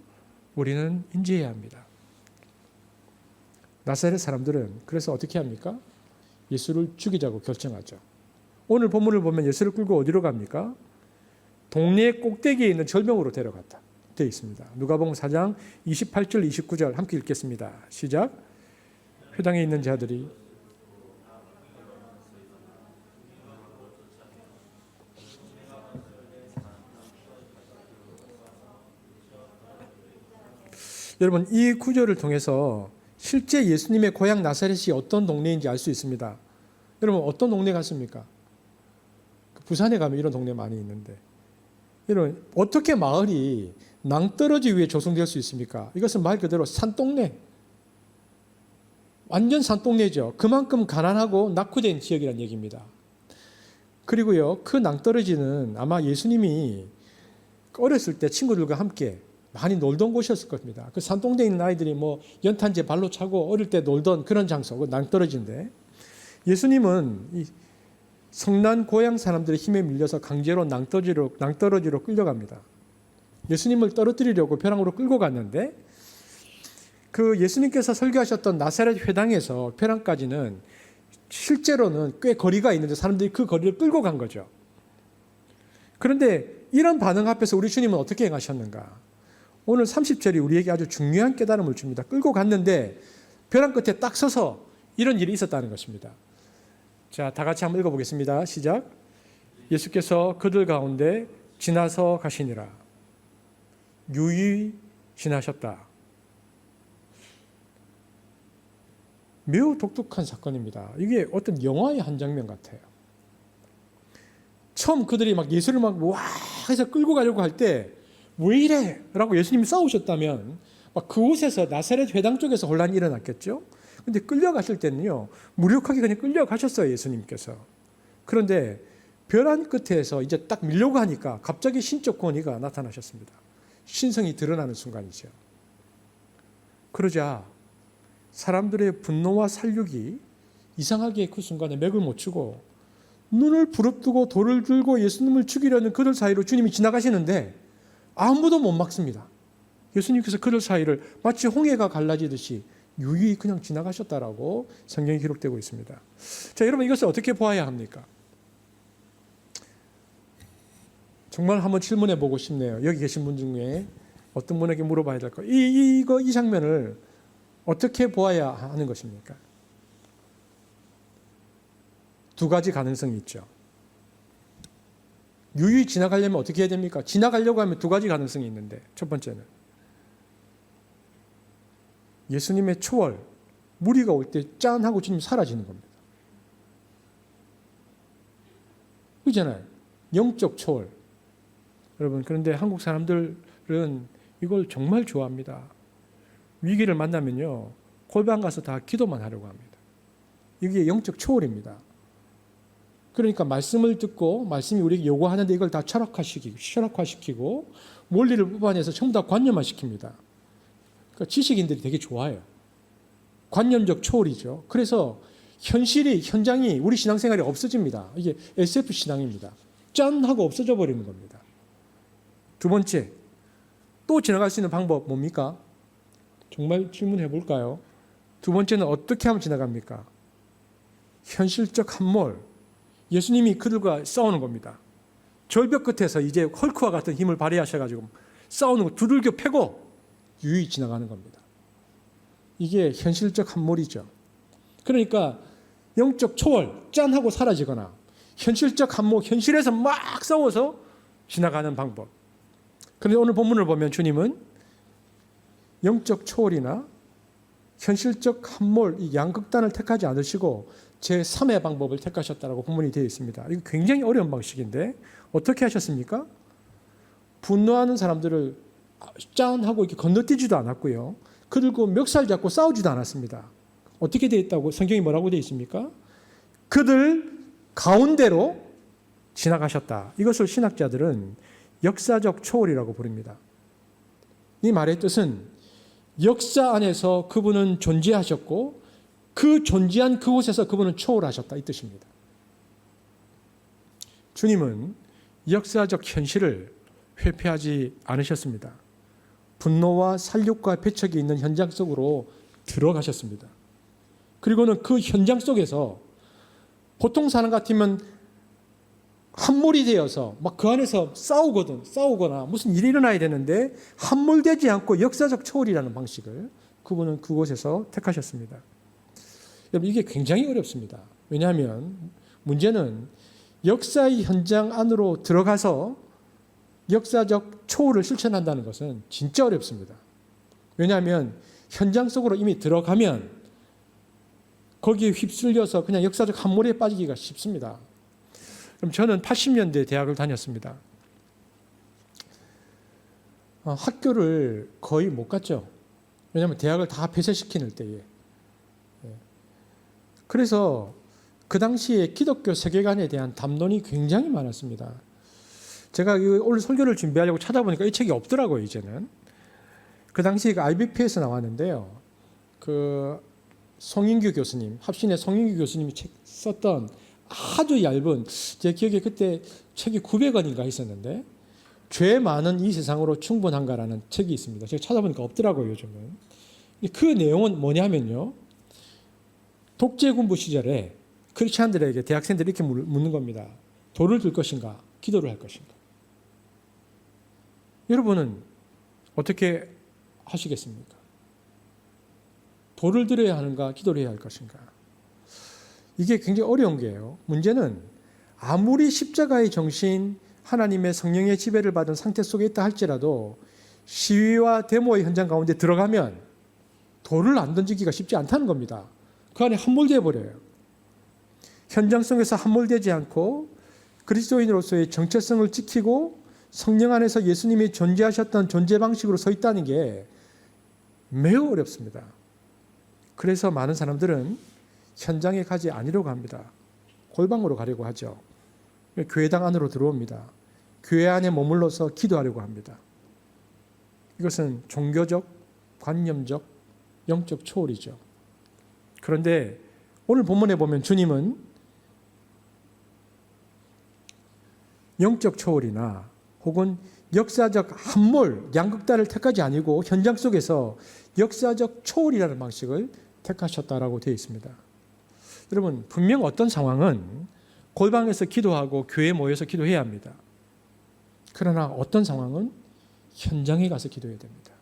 우리는 인지해야 합니다. 나사렛 사람들은 그래서 어떻게 합니까? 예수를 죽이자고 결정하죠. 오늘 본문을 보면 예수를 끌고 어디로 갑니까? 동네 꼭대기에 있는 절벽으로 데려갔다 되어 있습니다. 누가복음 4장 28절 29절 함께 읽겠습니다. 시작. 회당에 있는 자들이 여러분, 이 구절을 통해서 실제 예수님의 고향 나사렛이 어떤 동네인지 알 수 있습니다. 여러분, 어떤 동네 같습니까? 부산에 가면 이런 동네 많이 있는데, 여러분, 어떻게 마을이 낭떠러지 위에 조성될 수 있습니까? 이것은 말 그대로 산동네, 완전 산동네죠. 그만큼 가난하고 낙후된 지역이라는 얘기입니다. 그리고요, 그 낭떠러지는 아마 예수님이 어렸을 때 친구들과 함께 많이 놀던 곳이었을 겁니다. 그 산동네에 있는 아이들이 뭐 연탄재 발로 차고 어릴 때 놀던 그런 장소, 그 낭떠러지인데, 예수님은 이 성난 고향 사람들의 힘에 밀려서 강제로 낭떠러지로 끌려갑니다. 예수님을 떨어뜨리려고 벼랑으로 끌고 갔는데, 그 예수님께서 설교하셨던 나사렛 회당에서 벼랑까지는 실제로는 꽤 거리가 있는데 사람들이 그 거리를 끌고 간 거죠. 그런데 이런 반응 앞에서 우리 주님은 어떻게 행하셨는가? 오늘 30절이 우리에게 아주 중요한 깨달음을 줍니다. 끌고 갔는데 벼랑 끝에 딱 서서 이런 일이 있었다는 것입니다. 자, 다 같이 한번 읽어보겠습니다. 시작. 예수께서 그들 가운데 지나서 가시니라. 유유히 지나셨다. 매우 독특한 사건입니다. 이게 어떤 영화의 한 장면 같아요. 처음 그들이 막 예수를 막 와 해서 끌고 가려고 할 때 왜 이래? 라고 예수님이 싸우셨다면 막 그곳에서 나사렛 회당 쪽에서 혼란이 일어났겠죠. 근데 끌려가실 때는요, 무력하게 그냥 끌려가셨어요, 예수님께서. 그런데 벼랑 끝에서 이제 딱 밀려고 하니까 갑자기 신적 권위가 나타나셨습니다. 신성이 드러나는 순간이죠. 그러자 사람들의 분노와 살육이 이상하게 그 순간에 맥을 못 추고 눈을 부릅뜨고 돌을 들고 예수님을 죽이려는 그들 사이로 주님이 지나가시는데 아무도 못 막습니다. 예수님께서 그들 사이를 마치 홍해가 갈라지듯이 유유히 그냥 지나가셨다라고 성경에 기록되고 있습니다. 자, 여러분, 이것을 어떻게 보아야 합니까? 정말 한번 질문해 보고 싶네요. 여기 계신 분 중에 어떤 분에게 물어봐야 될까? 이 장면을 어떻게 보아야 하는 것입니까? 두 가지 가능성이 있죠. 유유히 지나가려면 어떻게 해야 됩니까? 지나가려고 하면 두 가지 가능성이 있는데, 첫 번째는 예수님의 초월, 무리가 올 때 짠 하고 주님이 사라지는 겁니다. 그렇잖아요. 영적 초월. 여러분, 그런데 한국 사람들은 이걸 정말 좋아합니다. 위기를 만나면요, 골방 가서 다 기도만 하려고 합니다. 이게 영적 초월입니다. 그러니까 말씀을 듣고 말씀이 우리에게 요구하는데 이걸 다 철학화시키고 원리를 뽑아내서 전부 다 관념화시킵니다. 그러니까 지식인들이 되게 좋아해요. 관념적 초월이죠. 그래서 현장이 우리 신앙생활이 없어집니다. 이게 SF 신앙입니다. 짠 하고 없어져 버리는 겁니다. 두 번째, 또 지나갈 수 있는 방법 뭡니까? 정말 질문해 볼까요? 두 번째는 어떻게 하면 지나갑니까? 현실적 함몰. 예수님이 그들과 싸우는 겁니다. 절벽 끝에서 이제 헐크와 같은 힘을 발휘하셔가지고 싸우는 거 두들겨 패고 유유히 지나가는 겁니다. 이게 현실적 함몰이죠. 그러니까 영적 초월, 짠 하고 사라지거나 현실적 함몰, 현실에서 막 싸워서 지나가는 방법. 그런데 오늘 본문을 보면 주님은 영적 초월이나 현실적 함몰, 이 양극단을 택하지 않으시고 제3의 방법을 택하셨다라고 본문이 되어 있습니다. 이거 굉장히 어려운 방식인데 어떻게 하셨습니까? 분노하는 사람들을 짠 하고 이렇게 건너뛰지도 않았고요. 그들과 멱살 잡고 싸우지도 않았습니다. 어떻게 되어 있다고 성경이 뭐라고 되어 있습니까? 그들 가운데로 지나가셨다. 이것을 신학자들은 역사적 초월이라고 부릅니다. 이 말의 뜻은 역사 안에서 그분은 존재하셨고 그 존재한 그곳에서 그분은 초월하셨다 이 뜻입니다. 주님은 역사적 현실을 회피하지 않으셨습니다. 분노와 살육과 배척이 있는 현장 속으로 들어가셨습니다. 그리고는 그 현장 속에서 보통 사람 같으면 함몰이 되어서 막 그 안에서 싸우거나 무슨 일이 일어나야 되는데 함몰되지 않고 역사적 초월이라는 방식을 그분은 그곳에서 택하셨습니다. 여러분, 이게 굉장히 어렵습니다. 왜냐하면 문제는 역사의 현장 안으로 들어가서 역사적 초월을 실천한다는 것은 진짜 어렵습니다. 왜냐하면 현장 속으로 이미 들어가면 거기에 휩쓸려서 그냥 역사적 함몰에 빠지기가 쉽습니다. 그럼 저는 80년대 대학을 다녔습니다. 학교를 거의 못 갔죠. 왜냐하면 대학을 다 폐쇄시키는 때에. 그래서 그 당시에 기독교 세계관에 대한 담론이 굉장히 많았습니다. 제가 오늘 설교를 준비하려고 찾아보니까 이 책이 없더라고요, 이제는. 그 당시에 IBP에서 나왔는데요. 그 송인규 교수님, 합신의 송인규 교수님이 썼던 아주 얇은, 제 기억에 그때 책이 900원인가 있었는데, 죄 많은 이 세상으로 충분한가라는 책이 있습니다. 제가 찾아보니까 없더라고요, 요즘은. 그 내용은 뭐냐면요. 독재군부 시절에 크리스찬들에게 대학생들이 이렇게 묻는 겁니다. 돌을 들 것인가, 기도를 할 것인가. 여러분은 어떻게 하시겠습니까? 돌을 들어야 하는가, 기도를 해야 할 것인가. 이게 굉장히 어려운 게요. 문제는 아무리 십자가의 정신, 하나님의 성령의 지배를 받은 상태 속에 있다 할지라도 시위와 데모의 현장 가운데 들어가면 돌을 안 던지기가 쉽지 않다는 겁니다. 그 안에 함몰되어 버려요. 현장 속에서 함몰되지 않고 그리스도인으로서의 정체성을 지키고 성령 안에서 예수님이 존재하셨던 존재 방식으로 서 있다는 게 매우 어렵습니다. 그래서 많은 사람들은 현장에 가지 않으려고 합니다. 골방으로 가려고 하죠. 교회당 안으로 들어옵니다. 교회 안에 머물러서 기도하려고 합니다. 이것은 종교적, 관념적, 영적 초월이죠. 그런데 오늘 본문에 보면 주님은 영적 초월이나 혹은 역사적 함몰, 양극단을 택하지 아니고 현장 속에서 역사적 초월이라는 방식을 택하셨다라고 되어 있습니다. 여러분, 분명 어떤 상황은 골방에서 기도하고 교회에 모여서 기도해야 합니다. 그러나 어떤 상황은 현장에 가서 기도해야 됩니다.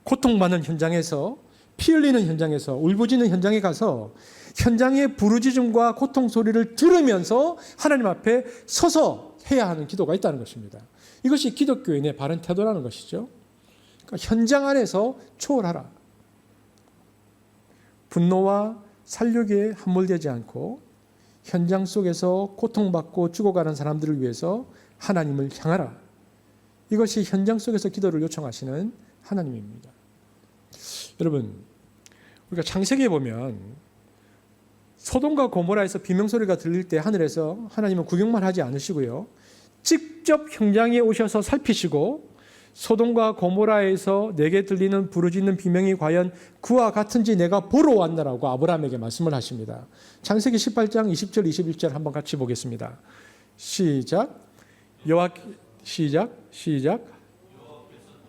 고통받는 현장에서, 피 흘리는 현장에서, 울부짖는 현장에 가서 현장의 부르짖음과 고통 소리를 들으면서 하나님 앞에 서서 해야 하는 기도가 있다는 것입니다. 이것이 기독교인의 바른 태도라는 것이죠. 그러니까 현장 안에서 초월하라. 분노와 살육에 함몰되지 않고 현장 속에서 고통받고 죽어가는 사람들을 위해서 하나님을 향하라. 이것이 현장 속에서 기도를 요청하시는 하나님입니다. 여러분, 우리가 창세기에 보면 소돔과 고모라에서 비명소리가 들릴 때 하늘에서 하나님은 구경만 하지 않으시고요, 직접 현장에 오셔서 살피시고 소돔과 고모라에서 내게 들리는 부르짖는 비명이 과연 그와 같은지 내가 보러 왔나라고 아브라함에게 말씀을 하십니다. 창세기 18장 20절 21절 한번 같이 보겠습니다. 시작.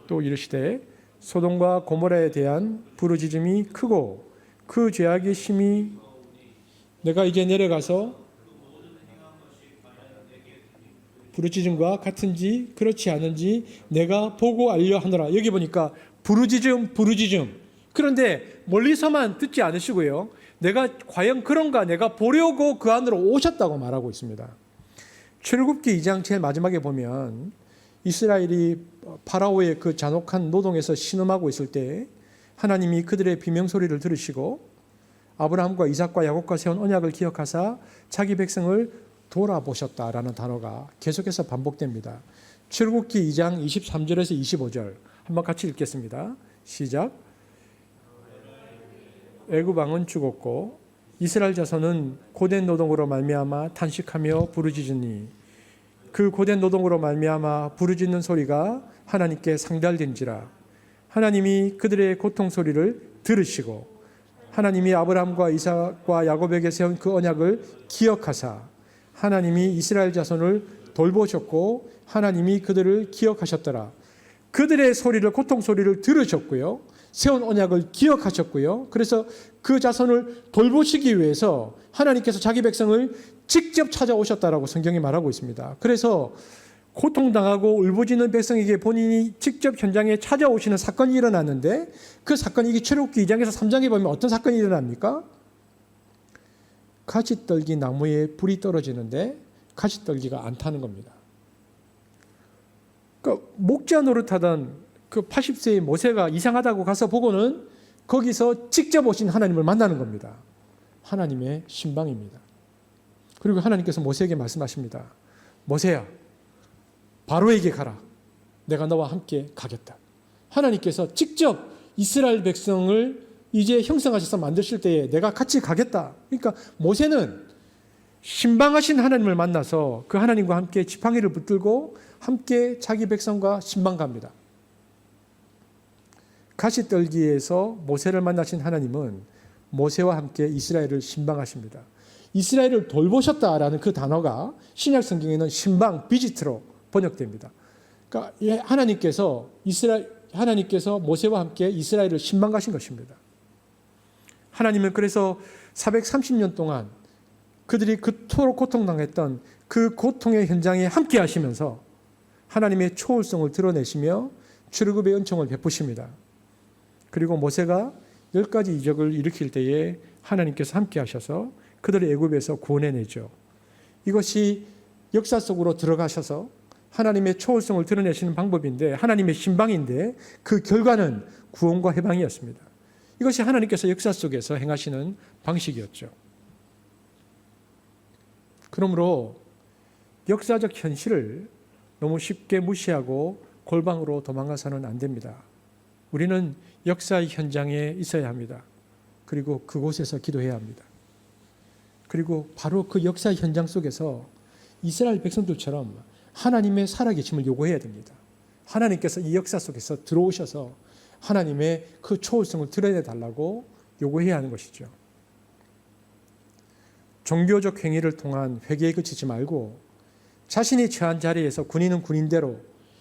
또 이르시되 소돔과 고모라에 대한 부르짖음이 크고 그 죄악이 심히 내가 이제 내려가서 부르짖음과 같은지 그렇지 않은지 내가 보고 알려 하노라. 여기 보니까 부르짖음. 그런데 멀리서만 듣지 않으시고요, 내가 과연 그런가 내가 보려고 그 안으로 오셨다고 말하고 있습니다. 출애굽기 2장 제일 마지막에 보면 이스라엘이 파라오의 그 잔혹한 노동에서 신음하고 있을 때 하나님이 그들의 비명소리를 들으시고 아브라함과 이삭과 야곱과 세운 언약을 기억하사 자기 백성을 돌아보셨다라는 단어가 계속해서 반복됩니다. 출애굽기 2장 23절에서 25절 한번 같이 읽겠습니다. 시작. 애굽 왕은 죽었고 이스라엘 자손은 고된 노동으로 말미암아 탄식하며 부르짖으니 그 고된 노동으로 말미암아 부르짖는 소리가 하나님께 상달된지라. 하나님이 그들의 고통 소리를 들으시고 하나님이 아브라함과 이삭과 야곱에게 세운 그 언약을 기억하사 하나님이 이스라엘 자손을 돌보셨고 하나님이 그들을 기억하셨더라. 그들의 소리를, 고통 소리를 들으셨고요, 세운 언약을 기억하셨고요, 그래서 그 자손을 돌보시기 위해서 하나님께서 자기 백성을 직접 찾아오셨다라고 성경이 말하고 있습니다. 그래서 고통당하고 울부짖는 백성에게 본인이 직접 현장에 찾아오시는 사건이 일어났는데, 그 사건이 이게 출애굽기 2장에서 3장에 보면 어떤 사건이 일어납니까? 가지떨기 나무에 불이 떨어지는데 가지떨기가 안 타는 겁니다. 그러니까 목자 노릇하던 그 80세의 모세가 이상하다고 가서 보고는 거기서 직접 오신 하나님을 만나는 겁니다. 하나님의 신방입니다. 그리고 하나님께서 모세에게 말씀하십니다. 모세야, 바로에게 가라. 내가 너와 함께 가겠다. 하나님께서 직접 이스라엘 백성을 이제 형성하셔서 만드실 때에 내가 같이 가겠다. 그러니까 모세는 신방하신 하나님을 만나서 그 하나님과 함께 지팡이를 붙들고 함께 자기 백성과 신방 갑니다. 가시떨기에서 모세를 만나신 하나님은 모세와 함께 이스라엘을 신방하십니다. 이스라엘을 돌보셨다라는 그 단어가 신약 성경에는 신방, 비지트로 번역됩니다. 그러니까 하나님께서 모세와 함께 이스라엘을 신방가신 것입니다. 하나님은 그래서 430년 동안 그들이 그토록 고통당했던 그 고통의 현장에 함께 하시면서 하나님의 초월성을 드러내시며 출애굽의 은총을 베푸십니다. 그리고 모세가 10가지 이적을 일으킬 때에 하나님께서 함께 하셔서 그들을 애굽에서 구원해내죠. 이것이 역사 속으로 들어가셔서 하나님의 초월성을 드러내시는 방법인데, 하나님의 신방인데, 그 결과는 구원과 해방이었습니다. 이것이 하나님께서 역사 속에서 행하시는 방식이었죠. 그러므로 역사적 현실을 너무 쉽게 무시하고 골방으로 도망가서는 안 됩니다. 우리는 역사의 현장에 있어야 합니다. 그리고 그곳에서 기도해야 합니다. 그리고 바로 그 역사의 현장 속에서 이스라엘 백성들처럼 하나님의 살아계심을 요구해야 됩니다. 하나님께서 이 역사 속에서 들어오셔서 하나님의 그 초월성을 드러내달라고 요구해야 하는 것이죠. 종교적 행위를 통한 회개에 그치지 말고 자신이 처한 자리에서 군인은 군인대로,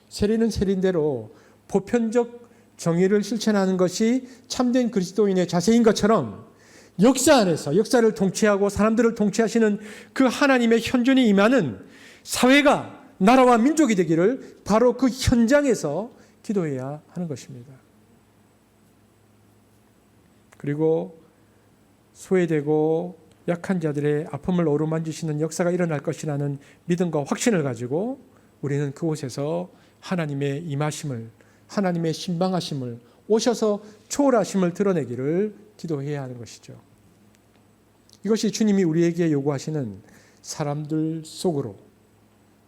세리는 세리대로 보편적 정의를 실천하는 것이 참된 그리스도인의 자세인 것처럼 역사 안에서 역사를 통치하고 사람들을 통치하시는 그 하나님의 현존이 임하는 사회가, 나라와 민족이 되기를 바로 그 현장에서 기도해야 하는 것입니다. 그리고 소외되고 약한 자들의 아픔을 어루만지시는 역사가 일어날 것이라는 믿음과 확신을 가지고 우리는 그곳에서 하나님의 임하심을, 하나님의 신방하심을, 오셔서 초월하심을 드러내기를 기도해야 하는 것이죠. 이것이 주님이 우리에게 요구하시는 사람들 속으로,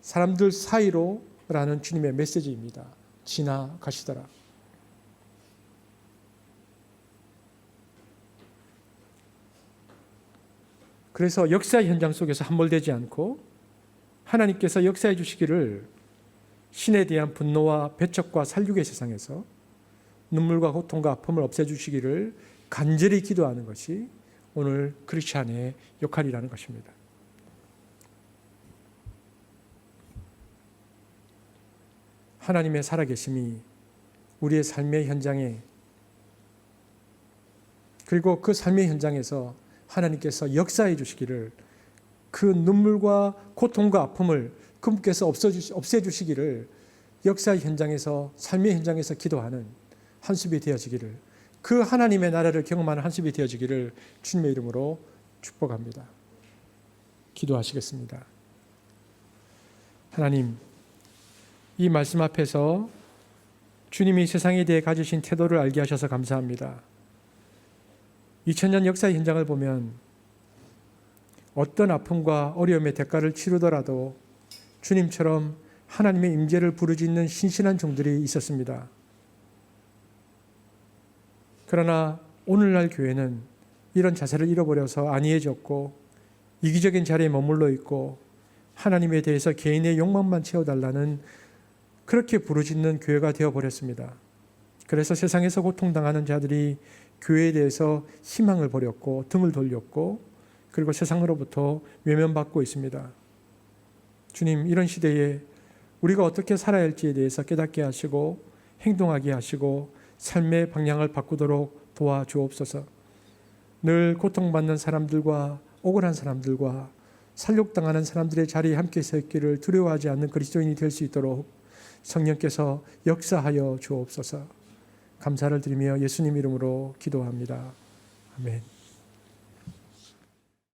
사람들 사이로 라는 주님의 메시지입니다. 지나가시더라. 그래서 역사의 현장 속에서 함몰되지 않고 하나님께서 역사해 주시기를 신에 대한 분노와 배척과 살육의 세상에서 눈물과 고통과 아픔을 없애주시기를 간절히 기도하는 것이 오늘 크리스찬의 역할이라는 것입니다. 하나님의 살아계심이 우리의 삶의 현장에, 그리고 그 삶의 현장에서 하나님께서 역사해 주시기를, 그 눈물과 고통과 아픔을 그분께서 없애주시기를 역사의 현장에서, 삶의 현장에서 기도하는 한숲이 되어지기를, 그 하나님의 나라를 경험하는 한숲이 되어지기를 주님의 이름으로 축복합니다. 기도하시겠습니다. 하나님, 이 말씀 앞에서 주님이 세상에 대해 가지신 태도를 알게 하셔서 감사합니다. 2000년 역사의 현장을 보면 어떤 아픔과 어려움의 대가를 치르더라도 주님처럼 하나님의 임재를 부르짖는 신실한 종들이 있었습니다. 그러나 오늘날 교회는 이런 자세를 잃어버려서 안이해졌고 이기적인 자리에 머물러 있고 하나님에 대해서 개인의 욕망만 채워달라는, 그렇게 부르짖는 교회가 되어버렸습니다. 그래서 세상에서 고통당하는 자들이 교회에 대해서 희망을 버렸고 등을 돌렸고, 그리고 세상으로부터 외면받고 있습니다. 주님, 이런 시대에 우리가 어떻게 살아야 할지에 대해서 깨닫게 하시고 행동하게 하시고 삶의 방향을 바꾸도록 도와주옵소서. 늘 고통받는 사람들과 억울한 사람들과 살육당하는 사람들의 자리에 함께 서 있기를 두려워하지 않는 그리스도인이 될 수 있도록 성령께서 역사하여 주옵소서. 감사를 드리며 예수님 이름으로 기도합니다. 아멘.